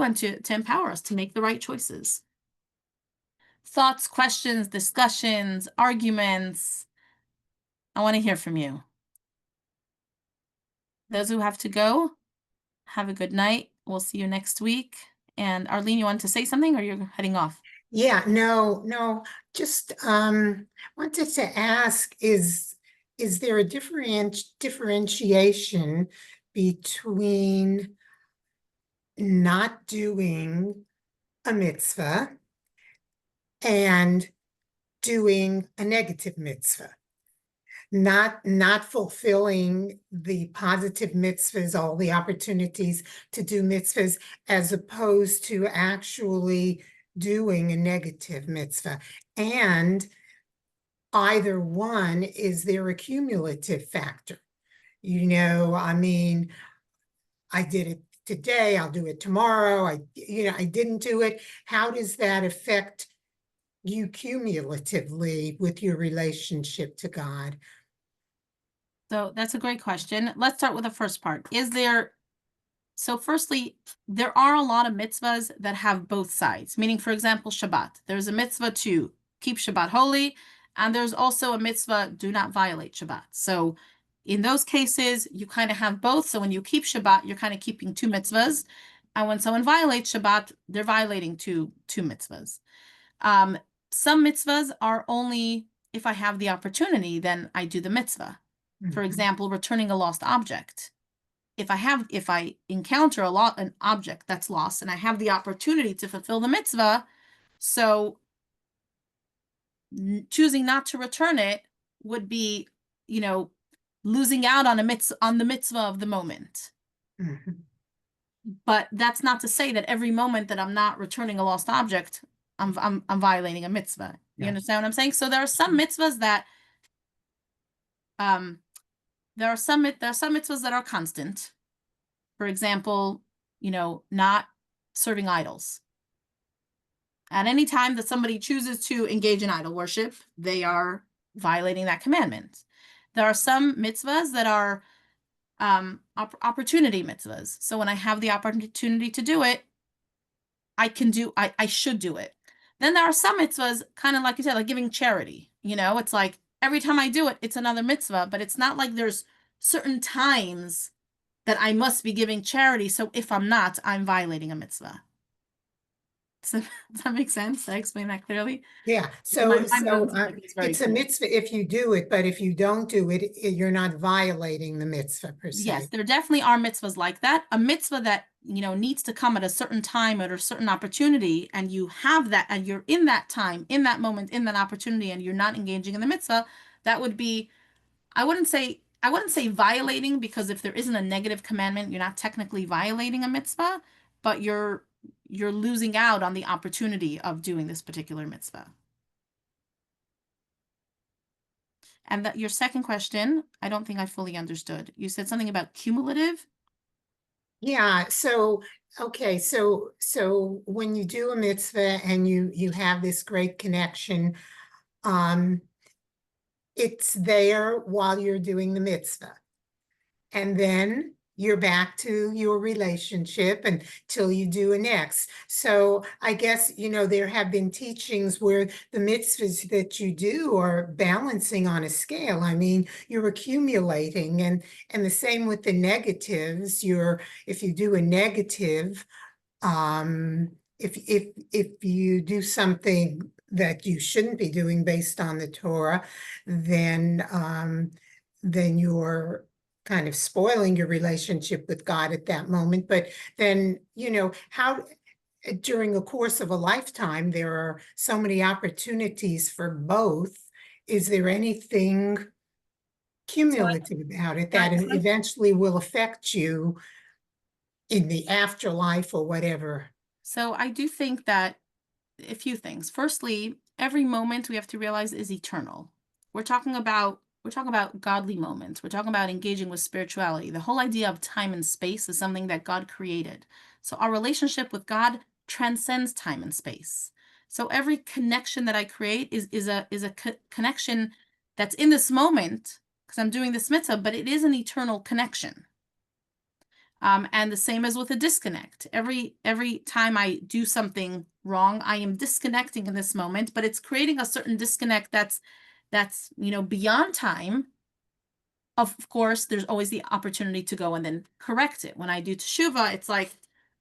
and to empower us to make the right choices. Thoughts, questions, discussions, arguments. I want to hear from you. Those who have to go, have a good night. We'll see you next week. And Arlene, you want to say something, or you're heading off? Yeah, no, just wanted to ask, is there a differentiation between not doing a mitzvah and doing a negative mitzvah? Not fulfilling the positive mitzvahs, all the opportunities to do mitzvahs, as opposed to actually doing a negative mitzvah. And either one, is there a cumulative factor? I mean, I did it today, I'll do it tomorrow. I didn't do it. How does that affect you cumulatively with your relationship to God? So that's a great question. Let's start with the first part. So firstly, there are a lot of mitzvahs that have both sides, meaning, for example, Shabbat. There's a mitzvah to keep Shabbat holy, and there's also a mitzvah, do not violate Shabbat. So in those cases, you kind of have both. So when you keep Shabbat, you're kind of keeping two mitzvahs. And when someone violates Shabbat, they're violating two mitzvahs. Some mitzvahs are only if I have the opportunity, then I do the mitzvah. For example, returning a lost object. If I encounter an object that's lost and I have the opportunity to fulfill the mitzvah, so choosing not to return it would be, losing out on the mitzvah of the moment. Mm-hmm. But that's not to say that every moment that I'm not returning a lost object, I'm violating a mitzvah. You understand what I'm saying? So there are some mitzvahs that there are some mitzvahs that are constant. For example, not serving idols. At any time that somebody chooses to engage in idol worship, they are violating that commandment. There are some mitzvahs that are opportunity mitzvahs. So when I have the opportunity to do it, I should do it. Then there are some mitzvahs, kind of like you said, like giving charity. It's like every time I do it, it's another mitzvah, but it's not like there's certain times that I must be giving charity. So if I'm not, I'm violating a mitzvah. Does that make sense? Did I explain that clearly? Yeah, My so, mind so, doesn't seem like it's very it's a clear. mitzvah if you do it, but if you don't do it, you're not violating the mitzvah per Yes, se. there definitely are mitzvahs like that. A mitzvah that, needs to come at a certain time at a certain opportunity, and you have that, and you're in that time, in that moment, in that opportunity, and you're not engaging in the mitzvah, that would be, I wouldn't say violating, because if there isn't a negative commandment, you're not technically violating a mitzvah, but you're losing out on the opportunity of doing this particular mitzvah. And that your second question, I don't think I fully understood. You said something about cumulative. Yeah, so, okay, so when you do a mitzvah and you have this great connection, um, it's there while you're doing the mitzvah. And then you're back to your relationship until you do a next. So I guess, there have been teachings where the mitzvahs that you do are balancing on a scale. I mean, you're accumulating, and the same with the negatives. If you do a negative, if you do something that you shouldn't be doing based on the Torah, then you're kind of spoiling your relationship with God at that moment. But then, how during the course of a lifetime, there are so many opportunities for both. Is there anything So cumulative about it I, that eventually will affect you in the afterlife or whatever? so I do think that a few things. Firstly, every moment we have to realize is eternal. We're talking about godly moments. We're talking about engaging with spirituality. The whole idea of time and space is something that God created. So our relationship with God transcends time and space. So every connection that I create is a connection that's in this moment, because I'm doing this mitzvah, but it is an eternal connection. And the same as with a disconnect. Every time I do something wrong, I am disconnecting in this moment, but it's creating a certain disconnect that's beyond time. Of course, there's always the opportunity to go and then correct it. When I do teshuva, it's like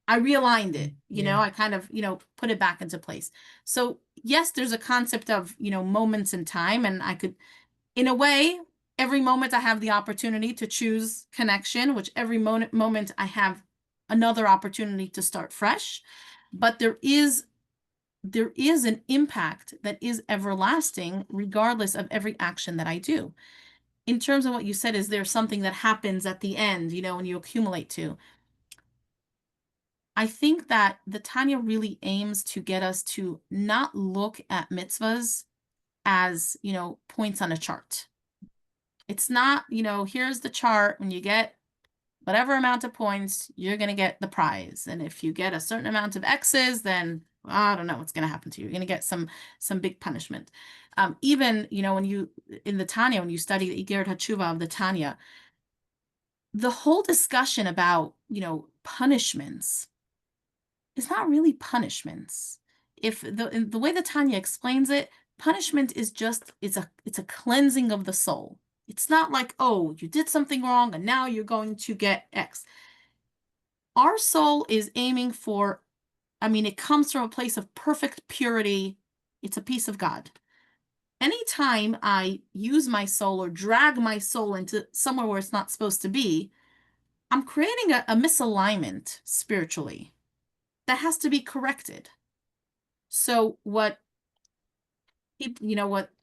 I realigned it, Yeah. I kind of, put it back into place. So yes, there's a concept of, moments in time, and I could, in a way, every moment I have the opportunity to choose connection, which every moment I have another opportunity to start fresh. But there is an impact that is everlasting, regardless of every action that I do. In terms of what you said, is there something that happens at the end, when you accumulate to? I think that the Tanya really aims to get us to not look at mitzvahs as, points on a chart. It's not, here's the chart. When you get whatever amount of points, you're going to get the prize. And if you get a certain amount of X's, then I don't know what's going to happen to you. You're going to get some big punishment. Even, when you, in the Tanya, when you study the Igeret HaTshuva of the Tanya, the whole discussion about, punishments is not really punishments. If the way the Tanya explains it, punishment is just it's a cleansing of the soul. It's not like, oh, you did something wrong and now you're going to get X. Our soul is aiming for, it comes from a place of perfect purity. It's a piece of God. Anytime I use my soul or drag my soul into somewhere where it's not supposed to be, I'm creating a misalignment spiritually that has to be corrected. So what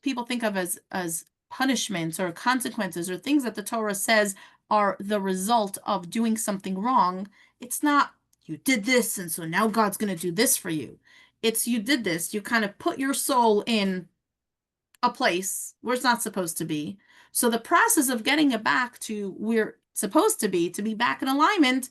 people think of as punishments or consequences or things that the Torah says are the result of doing something wrong, it's not you did this and so now God's going to do this for you. It's you did this, you kind of put your soul in a place where it's not supposed to be. So the process of getting it back to where it's supposed to be back in alignment,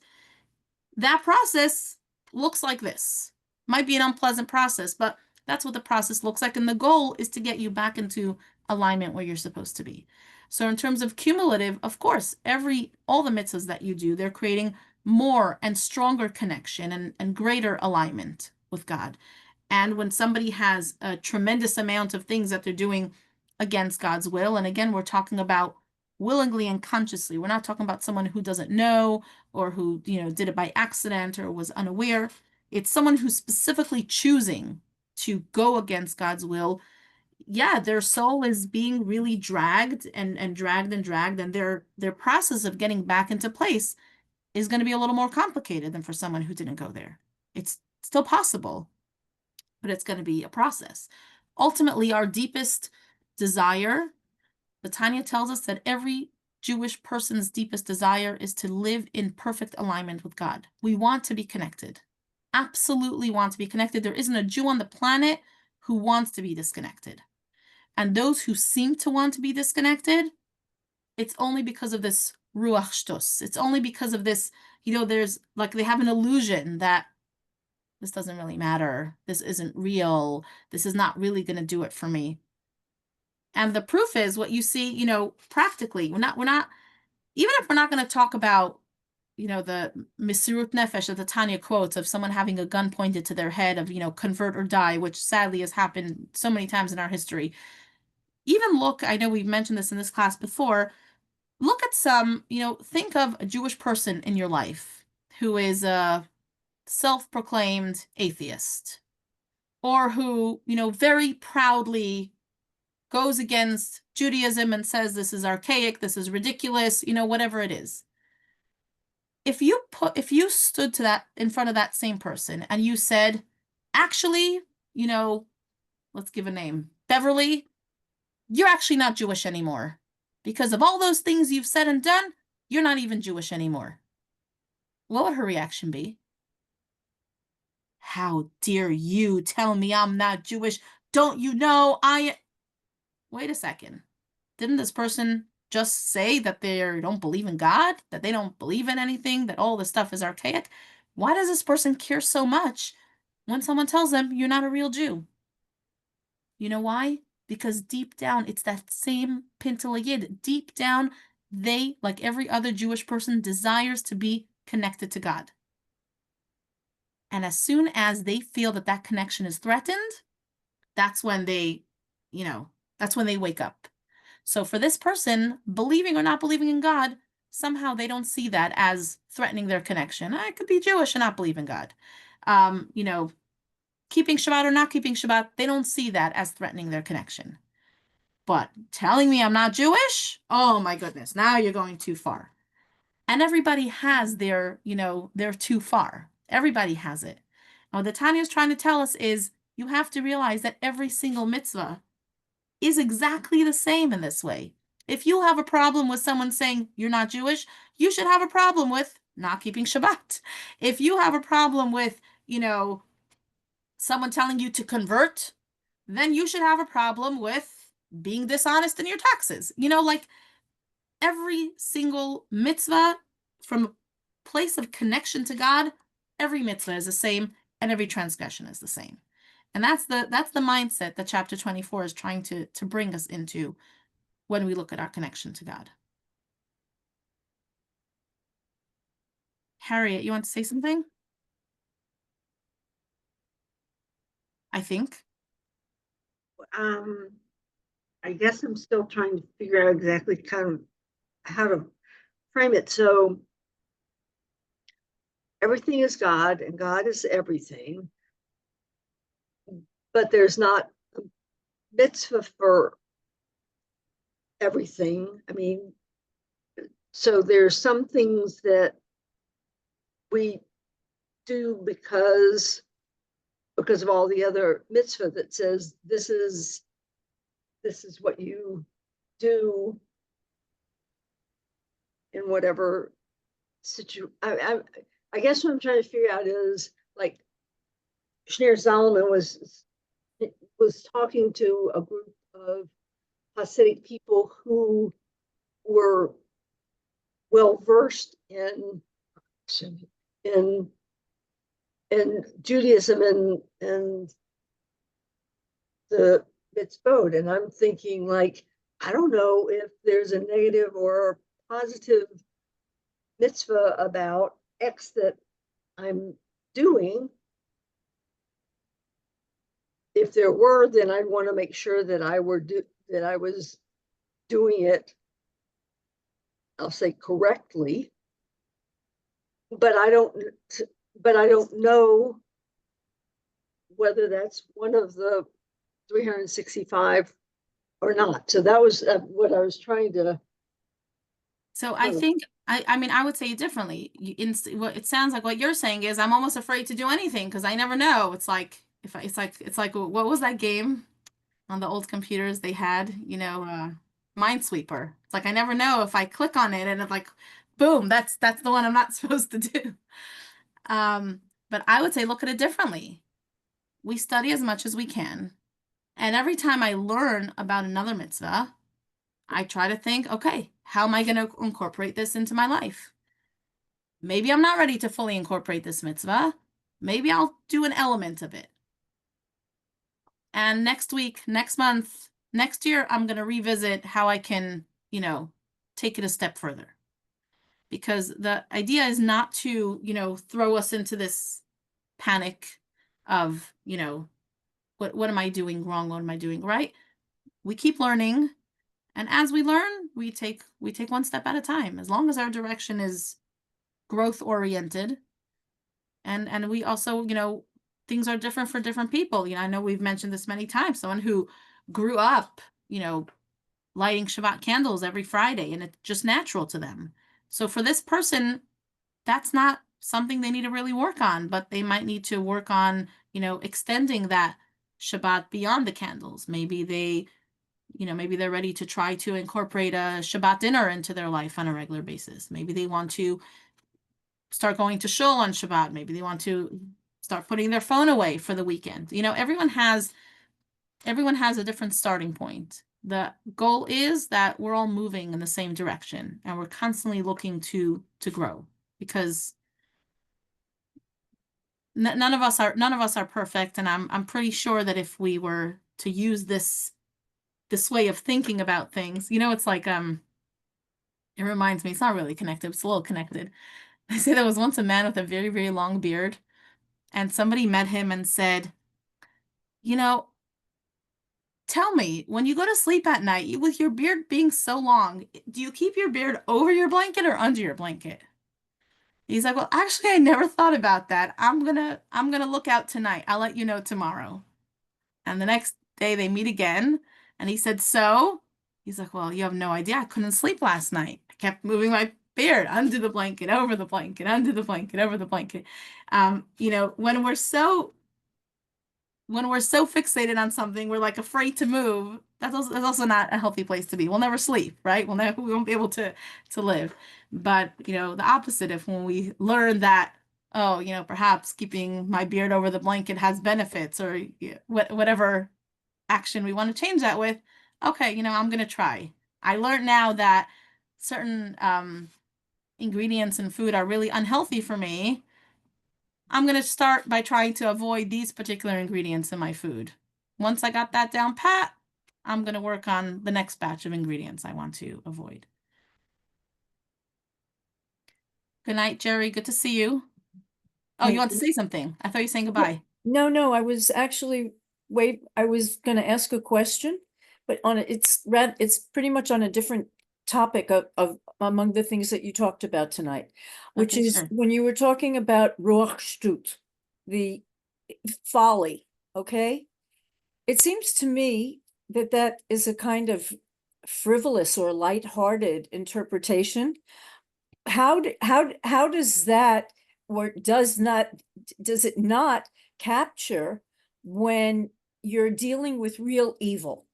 that process looks like this. Might be an unpleasant process, but that's what the process looks like. And the goal is to get you back into alignment where you're supposed to be. So in terms of cumulative, of course, all the mitzvahs that you do, they're creating more and stronger connection and greater alignment with God. And when somebody has a tremendous amount of things that they're doing against God's will, and again, we're talking about willingly and consciously. We're not talking about someone who doesn't know or who, did it by accident or was unaware. it's someone who's specifically choosing to go against God's will, yeah, their soul is being really dragged and dragged and dragged, and their process of getting back into place is going to be a little more complicated than for someone who didn't go there. It's still possible, but it's going to be a process. Ultimately, our deepest desire, the Tanya tells us that every Jewish person's deepest desire is to live in perfect alignment with God. We want to be connected. Absolutely want to be connected. There isn't a Jew on the planet who wants to be disconnected. And those who seem to want to be disconnected, it's only because of this ruach shtos. It's only because of this, there's like they have an illusion that this doesn't really matter. This isn't real. This is not really going to do it for me. And the proof is what you see, practically. We're not, even if we're not going to talk about, the Mesirut Nefesh that the Tanya quotes of someone having a gun pointed to their head of, convert or die, which sadly has happened so many times in our history. Even look, I know we've mentioned this in this class before, look at some, think of a Jewish person in your life who is a self-proclaimed atheist, or who, very proudly goes against Judaism and says this is archaic, this is ridiculous, whatever it is. If you stood to that in front of that same person and you said, actually, let's give a name, Beverly, you're actually not Jewish anymore. Because of all those things you've said and done, you're not even Jewish anymore. What would her reaction be? How dare you tell me I'm not Jewish? Don't you know Wait a second. Didn't this person just say that they don't believe in God, that they don't believe in anything, that all this stuff is archaic? Why does this person care so much when someone tells them you're not a real Jew? You know why? Because deep down, it's that same Pintel Yid. Deep down, they, like every other Jewish person, desires to be connected to God. And as soon as they feel that that connection is threatened, that's when that's when they wake up. So for this person, believing or not believing in God, somehow they don't see that as threatening their connection. I could be Jewish and not believe in God. Keeping Shabbat or not keeping Shabbat, they don't see that as threatening their connection. But telling me I'm not Jewish? Oh my goodness, now you're going too far. And everybody has their too far. Everybody has it. And what the Tanya is trying to tell us is you have to realize that every single mitzvah is exactly the same in this way. If you have a problem with someone saying you're not Jewish, you should have a problem with not keeping Shabbat. If you have a problem with, someone telling you to convert, then you should have a problem with being dishonest in your taxes. Like every single mitzvah from a place of connection to God, every mitzvah is the same and every transgression is the same. And that's the mindset that chapter 24 is trying to bring us into when we look at our connection to God. Harriet, you want to say something? I think. I guess I'm still trying to figure out exactly kind of how to frame it. So everything is God and God is everything, but there's not a mitzvah for everything. I mean, so there's some things that we do because of all the other mitzvah that says this is what you do in whatever situation. I guess what I'm trying to figure out is like Shneur Zalman was talking to a group of Hasidic people who were well versed in Judaism and the mitzvot, and I'm thinking like I don't know if there's a negative or positive mitzvah about X that I'm doing. If there were, then I'd want to make sure that I was doing it, I'll say correctly. But I don't know whether that's one of the 365 or not. So that was what I was trying to. So I think I mean I would say it differently. What it sounds like what you're saying is I'm almost afraid to do anything because I never know. It's like if I, it's like what was that game on the old computers they had, Minesweeper. It's like I never know if I click on it and it's like boom, that's the one I'm not supposed to do. But I would say look at it differently. We study as much as we can. And every time I learn about another mitzvah, I try to think, okay, how am I going to incorporate this into my life? Maybe I'm not ready to fully incorporate this mitzvah. Maybe I'll do an element of it. And next week, next month, next year, I'm going to revisit how I can, take it a step further. Because the idea is not to, throw us into this panic of, what am I doing wrong? What am I doing right? We keep learning. And as we learn, we take one step at a time, as long as our direction is growth oriented. And we also, things are different for different people. I know we've mentioned this many times. Someone who grew up, lighting Shabbat candles every Friday, and it's just natural to them. So for this person, that's not something they need to really work on, but they might need to work on, extending that Shabbat beyond the candles. Maybe they're ready to try to incorporate a Shabbat dinner into their life on a regular basis. Maybe they want to start going to shul on Shabbat. Maybe they want to start putting their phone away for the weekend. Everyone has a different starting point. The goal is that we're all moving in the same direction and we're constantly looking to grow, because none of us are perfect. And I'm pretty sure that if we were to use this way of thinking about things, it's like, it reminds me, it's not really connected, it's a little connected. They say there was once a man with a very, very long beard, and somebody met him and said, tell me, when you go to sleep at night, with your beard being so long, do you keep your beard over your blanket or under your blanket? He's like, well, actually, I never thought about that. I'm gonna look out tonight. I'll let you know tomorrow. And the next day they meet again, and he said, so? He's like, well, you have no idea. I couldn't sleep last night. I kept moving my beard under the blanket, over the blanket, under the blanket, over the blanket. When we're so fixated on something, we're like afraid to move. That's also not a healthy place to be. We'll never sleep, right? We won't be able to live. But, the opposite, if when we learn that, oh, perhaps keeping my beard over the blanket has benefits, or whatever action we want to change that with, okay, I'm going to try. I learned now that certain ingredients in food are really unhealthy for me. I'm going to start by trying to avoid these particular ingredients in my food. Once I got that down pat, I'm going to work on the next batch of ingredients I want to avoid. Good night, Jerry. Good to see you. Oh, you want to say something? I thought you were saying goodbye. No, I was actually I was going to ask a question, but it's pretty much on a different topic of among the things that you talked about tonight, which Okay, is sure. when you were talking about ruach shtut, the folly. Okay, it seems to me that is a kind of frivolous or lighthearted interpretation. How does that, or does it not capture when you're dealing with real evil?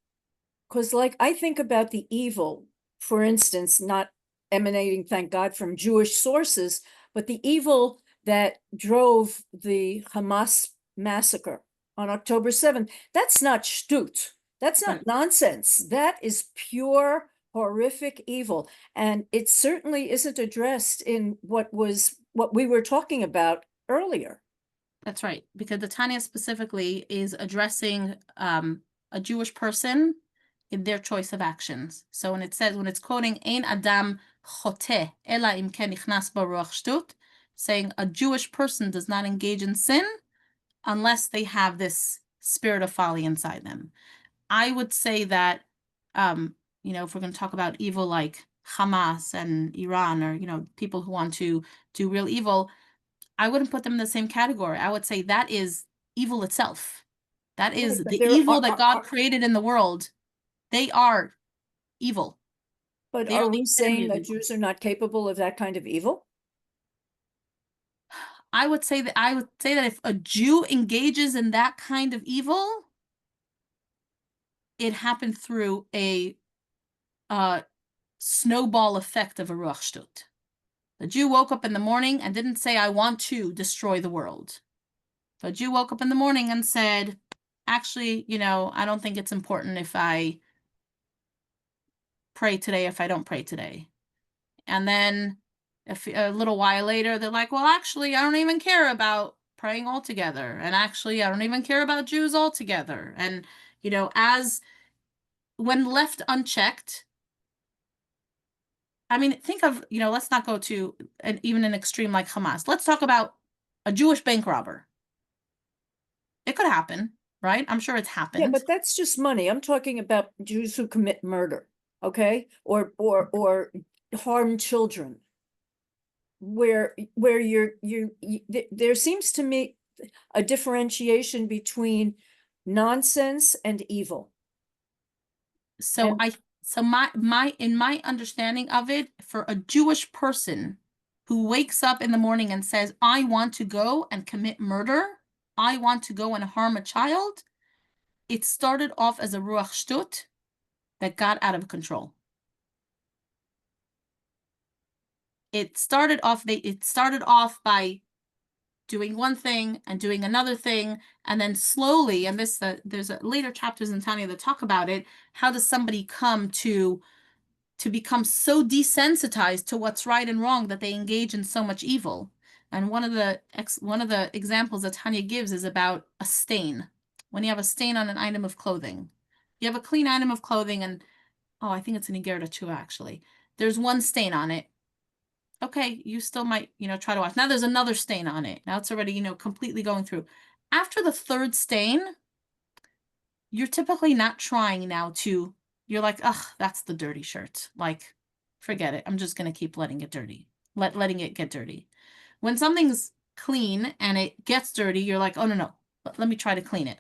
Because like I think about the evil, for instance, not emanating, thank God, from Jewish sources, but the evil that drove the Hamas massacre on October 7th, that's not shtut. That's not Right. nonsense. That is pure horrific evil. And it certainly isn't addressed in what we were talking about earlier. That's right, because the Tanya specifically is addressing a Jewish person in their choice of actions. So when it's quoting Ein Adam Chote Ela Im Ken Nichnas Bo Ruach Shtut, saying a Jewish person does not engage in sin unless they have this spirit of folly inside them. I would say that, if we're going to talk about evil like Hamas and Iran, or, people who want to do real evil, I wouldn't put them in the same category. I would say that is evil itself. That is Right, but the there evil are- that God created in the world. They are evil. But They are are the we saying epitome of that evil. Jews are not capable of that kind of evil? I would say that if a Jew engages in that kind of evil, it happened through a snowball effect of a Ruach Shtut. The Jew woke up in the morning and didn't say, I want to destroy the world. The Jew woke up in the morning and said, actually, I don't think it's important if I pray today, if I don't pray today. And then a little while later, they're like, well, actually, I don't even care about praying altogether. And actually, I don't even care about Jews altogether. And, as when left unchecked, I mean, think of, let's not go to even an extreme like Hamas. Let's talk about a Jewish bank robber. It could happen, right? I'm sure it's Yeah, happened. but that's just money. I'm talking about Jews who commit murder, okay? Or harm children. Where there seems to me a differentiation between nonsense and evil. So And- in my understanding of it, for a Jewish person who wakes up in the morning and says, I want to go and commit murder, I want to go and harm a child, it started off as a Ruach Shtut that got out of control. It started off by doing one thing and doing another thing, and then slowly, and there's later chapters in Tanya that talk about it. How does somebody come to become so desensitized to what's right and wrong that they engage in so much evil? And one of the examples that Tanya gives is about a stain. When you have a stain on an item of clothing, you have a clean item of clothing, and I think it's an Iger too, actually. There's one stain on it. Okay, you still might, try to wash. Now there's another stain on it. Now it's already, completely going through. After the third stain, you're typically not trying now you're like, ugh, that's the dirty shirt. Like, forget it. I'm just going to keep letting it dirty. Letting it get dirty. When something's clean and it gets dirty, you're like, oh, no. Let me try to clean it.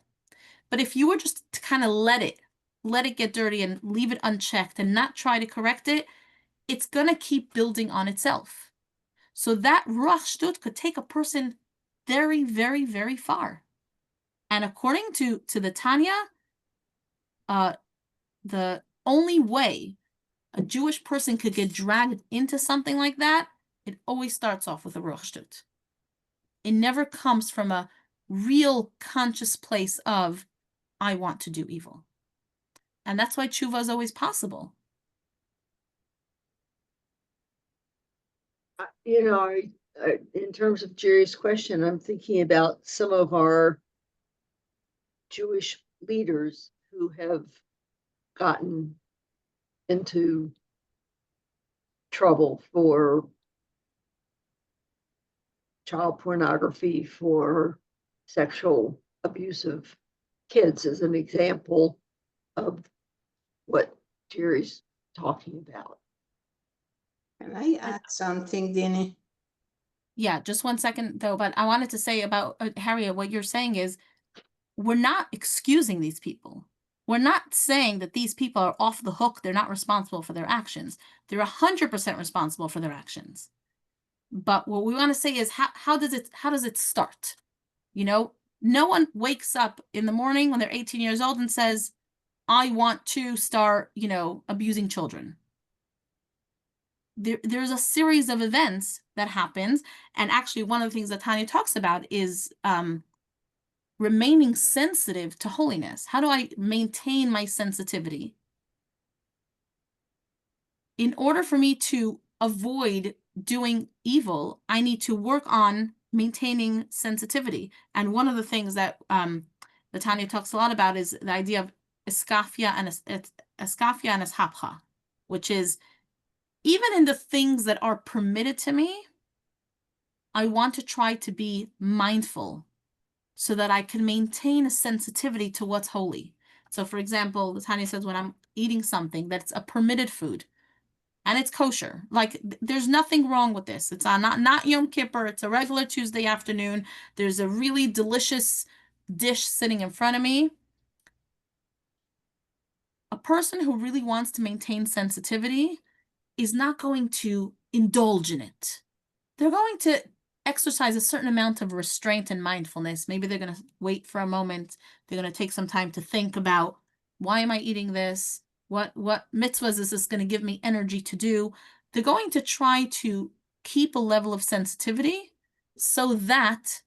But if you were just to kind of let it get dirty and leave it unchecked and not try to correct it, it's going to keep building on itself. So that Ruach Shtut could take a person very, very, very far. And according to the Tanya, the only way a Jewish person could get dragged into something like that, it always starts off with a Ruach Shtut. It never comes from a real conscious place of, I want to do evil. And that's why tshuva is always possible. In terms of Jerry's question, I'm thinking about some of our Jewish leaders who have gotten into trouble for child pornography, for sexual abuse of kids, as an example of what Jerry's talking about. Can I add something, Dini? Yeah, just one second though, but I wanted to say about Harriet, what you're saying is we're not excusing these people. We're not saying that these people are off the hook. They're not responsible for their actions. They're 100% responsible for their actions. But what we want to say is how does it start? No one wakes up in the morning when they're 18 years old and says, I want to start, abusing children. There's a series of events that happens. And actually, one of the things that Tanya talks about is remaining sensitive to holiness. How do I maintain my sensitivity? In order for me to avoid doing evil, I need to work on maintaining sensitivity. And one of the things that the Tanya talks a lot about is the idea of eskafia and eshapcha, which is even in the things that are permitted to me, I want to try to be mindful so that I can maintain a sensitivity to what's holy. So for example, Tanya says when I'm eating something that's a permitted food and it's kosher, like there's nothing wrong with this. It's not Yom Kippur, it's a regular Tuesday afternoon. There's a really delicious dish sitting in front of me, a person who really wants to maintain sensitivity is not going to indulge in it. They're going to exercise a certain amount of restraint and mindfulness. Maybe they're going to wait for a moment. They're going to take some time to think about, why am I eating this? What mitzvahs is this going to give me energy to do? They're going to try to keep a level of sensitivity so that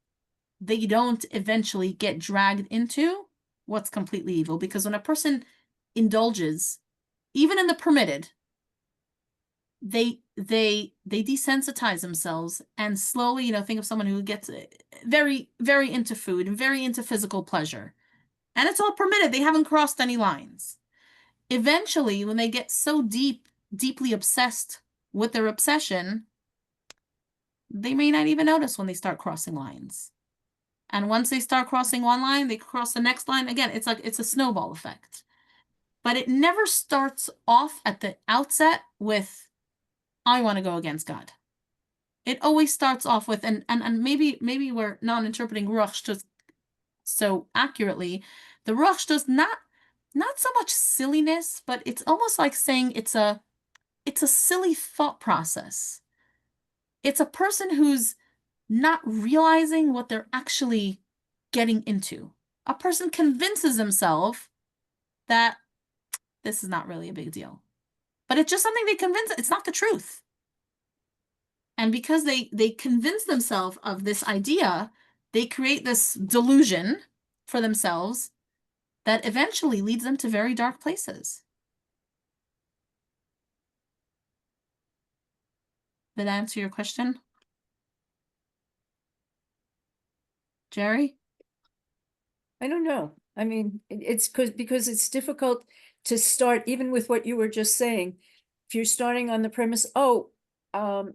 they don't eventually get dragged into what's completely evil. Because when a person indulges, even in the permitted, they desensitize themselves and slowly, think of someone who gets very, very into food and very into physical pleasure. And it's all permitted. They haven't crossed any lines. Eventually, when they get so deeply obsessed with their obsession, they may not even notice when they start crossing lines. And once they start crossing one line, they cross the next line. Again, it's like it's a snowball effect. But it never starts off at the outset with, I want to go against God. It always starts off with, and maybe we're not interpreting Ruach Shtut so accurately. The Ruach Shtut not so much silliness, but it's almost like saying it's a silly thought process. It's a person who's not realizing what they're actually getting into. A person convinces himself that this is not really a big deal. But it's just something they convince, it's not the truth. And because they convince themselves of this idea, they create this delusion for themselves that eventually leads them to very dark places. Did that answer your question? Jerry? I don't know. I mean, it's because it's difficult to start, even with what you were just saying. If you're starting on the premise, I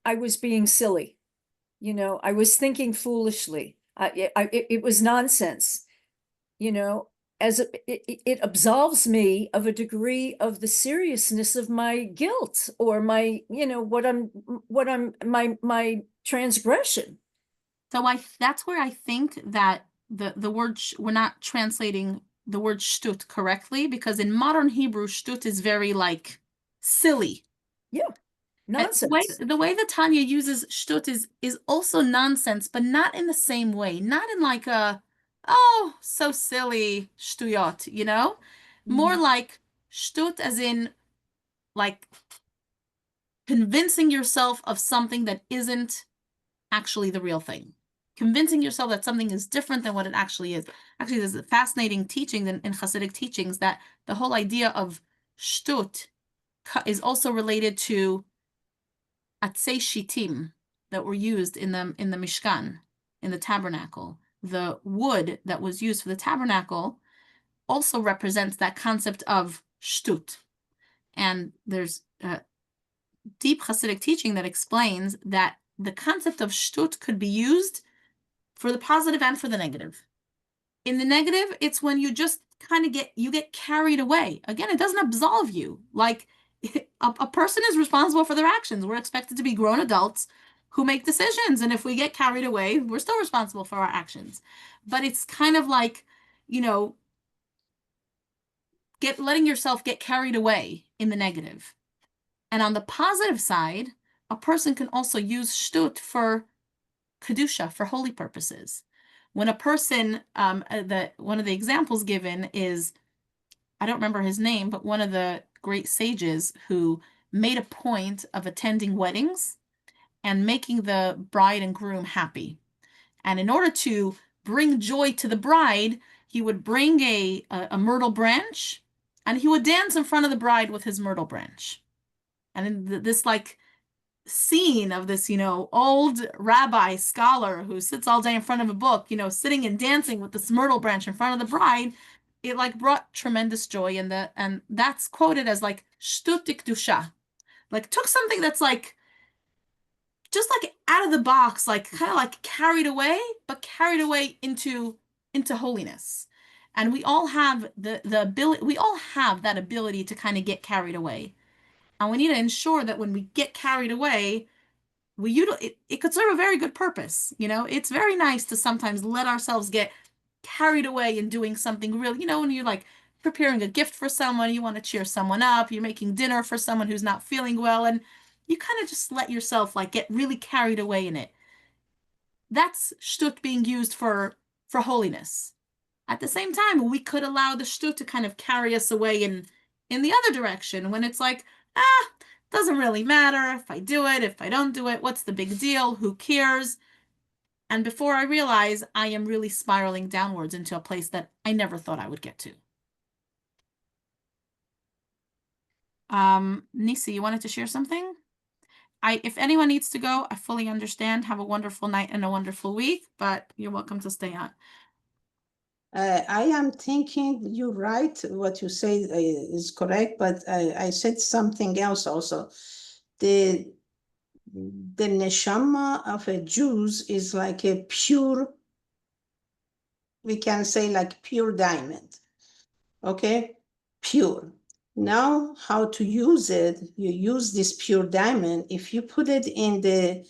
was being silly, I was thinking foolishly. It was nonsense, as it absolves me of a degree of the seriousness of my guilt or my, my transgression. So that's where I think that the word, we're not translating the word shtut correctly, because in modern Hebrew, shtut is very like silly. Yeah, nonsense. The way that Tanya uses shtut is also nonsense, but not in the same way. Not in like a, oh, so silly, shtuyot, More like shtut as in like convincing yourself of something that isn't actually the real thing. Convincing yourself that something is different than what it actually is. Actually, there's a fascinating teaching in Hasidic teachings that the whole idea of shtut is also related to atzei shitim that were used in the Mishkan, in the tabernacle. The wood that was used for the tabernacle also represents that concept of shtut. And there's a deep Hasidic teaching that explains that the concept of shtut could be used for the positive and for the negative. In the negative, it's when you just kind of get carried away. Again, it doesn't absolve you. Like a person is responsible for their actions. We're expected to be grown adults who make decisions. And if we get carried away, we're still responsible for our actions. But it's kind of like, letting yourself get carried away in the negative. And on the positive side, a person can also use shtut for kedusha, for holy purposes. When a person, one of the examples given is, I don't remember his name, but one of the great sages who made a point of attending weddings and making the bride and groom happy. And in order to bring joy to the bride, he would bring a myrtle branch and he would dance in front of the bride with his myrtle branch. And in this like scene of this, old rabbi scholar who sits all day in front of a book, sitting and dancing with this myrtle branch in front of the bride, it like brought tremendous joy. And that's quoted as like shtut dikdusha, like took something that's like just like out of the box, like kind of like carried away, but carried away into holiness. And we all have the ability, we all have that ability to kind of get carried away. And we need to ensure that when we get carried away, it could serve a very good purpose. It's very nice to sometimes let ourselves get carried away in doing something real, when you're like preparing a gift for someone, you want to cheer someone up, you're making dinner for someone who's not feeling well, and you kind of just let yourself like get really carried away in it. That's shtut being used for holiness. At the same time, we could allow the shtut to kind of carry us away in the other direction when it's like, doesn't really matter if I do it, if I don't do it, what's the big deal? Who cares? And before I realize, I am really spiraling downwards into a place that I never thought I would get to. Nisi, you wanted to share something? If anyone needs to go, I fully understand. Have a wonderful night and a wonderful week, but you're welcome to stay on. I am thinking you're right. What you say is correct, but I said something else also. The neshama of a Jews is like a pure, we can say like pure diamond. Okay, pure. Now, how to use it? You use this pure diamond. If you put it in the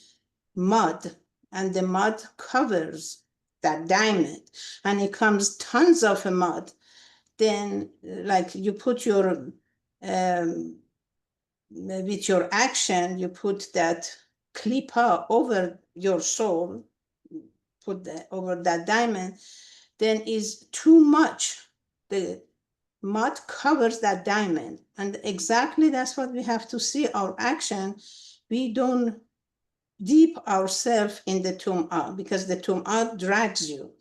mud and the mud covers that diamond and it comes tons of mud, then like you put your, with your action, you put that klipa over your soul, put that over that diamond, then is too much. The mud covers that diamond. And exactly that's what we have to see our action. We don't deep ourselves in the tum'ah because the tum'ah drags you.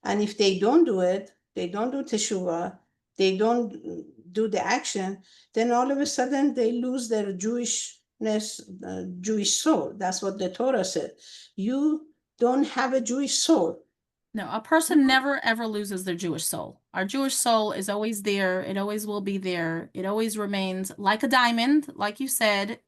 And if they don't do it, they don't do teshuvah, they don't do the action, then all of a sudden they lose their Jewishness, Jewish soul. That's what the Torah said. You don't have a Jewish soul. No, a person never ever loses their Jewish soul. Our Jewish soul is always there. It always will be there. It always remains like a diamond, like you said,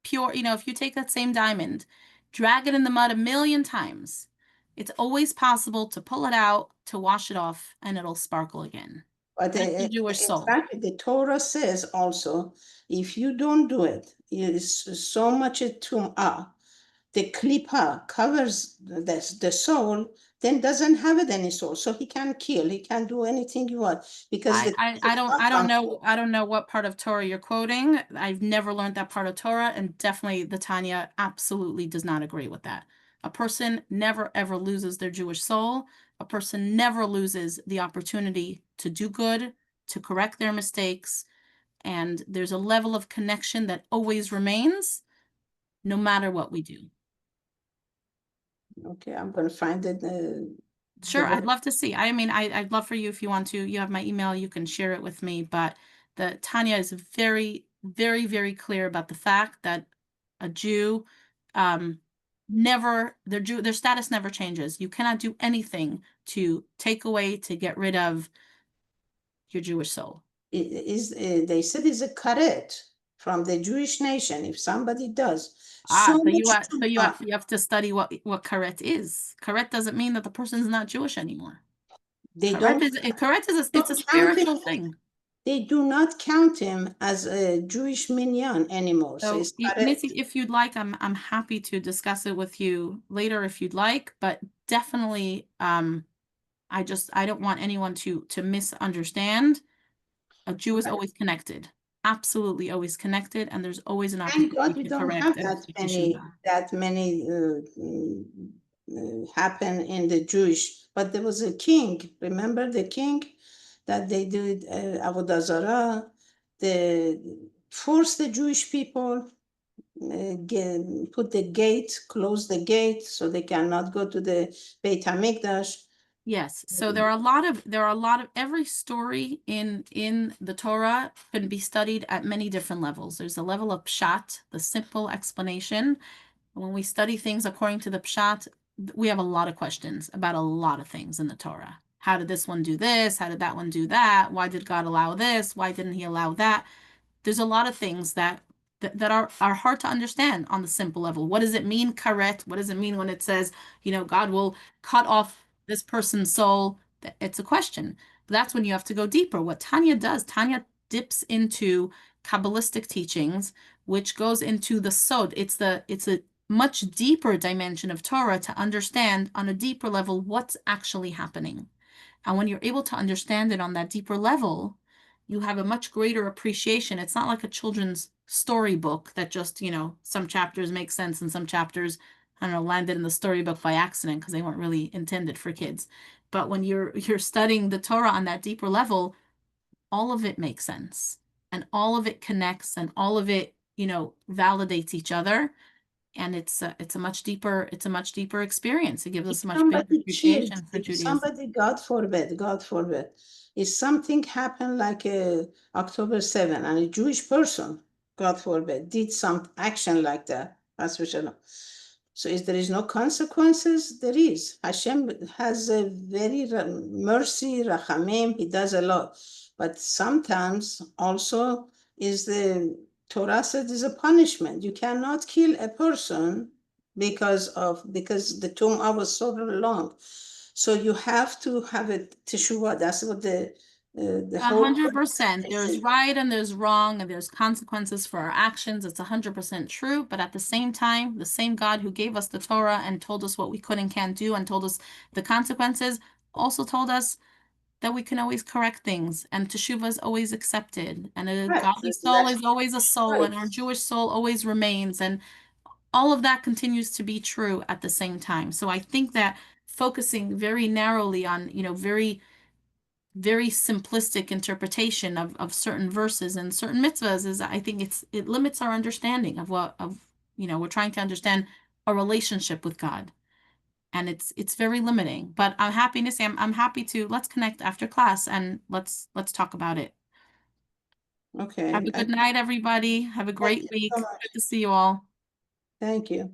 pure. If you take that same diamond, drag it in the mud 1,000,000 times, it's always possible to pull it out, to wash it off, and it'll sparkle again. But That's the Jewish soul. exactly, the Torah says also, if you don't do it, it's so much a tum'ah, the klipa covers the soul, then doesn't have it any soul. So he can kill, he can do anything you want because I don't know what part of Torah you're quoting. I've never learned that part of Torah, and definitely the Tanya absolutely does not agree with that. A person never ever loses their Jewish soul. A person never loses the opportunity to do good, to correct their mistakes, and there's a level of connection that always remains, no matter what we do. Okay, I'm gonna find it. Sure, I'd love to see. I mean, I'd love for you if you want to. You have my email, you can share it with me. But the Tanya is very, very, very clear about the fact that a Jew, their status never changes. You cannot do anything to take away, to get rid of your Jewish soul. They said it's a karet from the Jewish nation. If somebody does So you have to study what karet is. Karet doesn't mean that the person's not Jewish anymore. Karet is it's a spiritual thing. They do not count him as a Jewish minyan anymore. So it's Nitsi, if you'd like, I'm happy to discuss it with you later if you'd like, but definitely I don't want anyone to misunderstand. A Jew is always connected. Absolutely always connected, and there's always an Thank God opportunity we to don't correct have and that many happen in the Jewish. But there was a king. Remember the king that they did Avodah Zarah. They forced the Jewish people put the gate, close the gate, so they cannot go to the Beit Hamikdash. Yes, so there are a lot of every story in the Torah can be studied at many different levels. There's a level of pshat, the simple explanation. When we study things according to the pshat, we have a lot of questions about a lot of things in the Torah. How did this one do this? How did that one do that? Why did God allow this? Why didn't he allow that? There's a lot of things that are hard to understand on the simple level. What does it mean, karet? What does it mean when it says, God will cut off this person's soul? It's a question. But that's when you have to go deeper. What Tanya does, Tanya dips into Kabbalistic teachings, which goes into the sod. It's a much deeper dimension of Torah to understand on a deeper level what's actually happening. And when you're able to understand it on that deeper level, you have a much greater appreciation. It's not like a children's storybook that just, some chapters make sense and some chapters, I don't know, landed in the storybook by accident because they weren't really intended for kids. But when you're studying the Torah on that deeper level, all of it makes sense and all of it connects and all of it, validates each other. And it's a much deeper experience. It gives us a much bigger Somebody cheated, appreciation for if Judaism. somebody, God forbid, if something happened like October 7 and a Jewish person, God forbid, did some action like that, that's what I know. So if there is no consequences, there is. Hashem has a very mercy, rachamim, he does a lot. But sometimes also is the Torah said is a punishment. You cannot kill a person because the tumah was so long. So you have to have a teshuvah. That's what the whole 100%. There's right and there's wrong and there's consequences for our actions. It's 100% true. But at the same time, the same God who gave us the Torah and told us what we could and can't do and told us the consequences also told us that we can always correct things and teshuvah is always accepted and a Right, godly that's soul is always a soul right. and our Jewish soul always remains, and all of that continues to be true at the same time. So I think that focusing very narrowly on, very, very simplistic interpretation of certain verses and certain mitzvahs is, I think it limits our understanding of we're trying to understand a relationship with God. And it's very limiting. But I'm happy to say I'm happy to let's connect after class and let's talk about it. Okay. Have a good night, everybody. Have a Thank great you week. so much. Good to see you all. Thank you.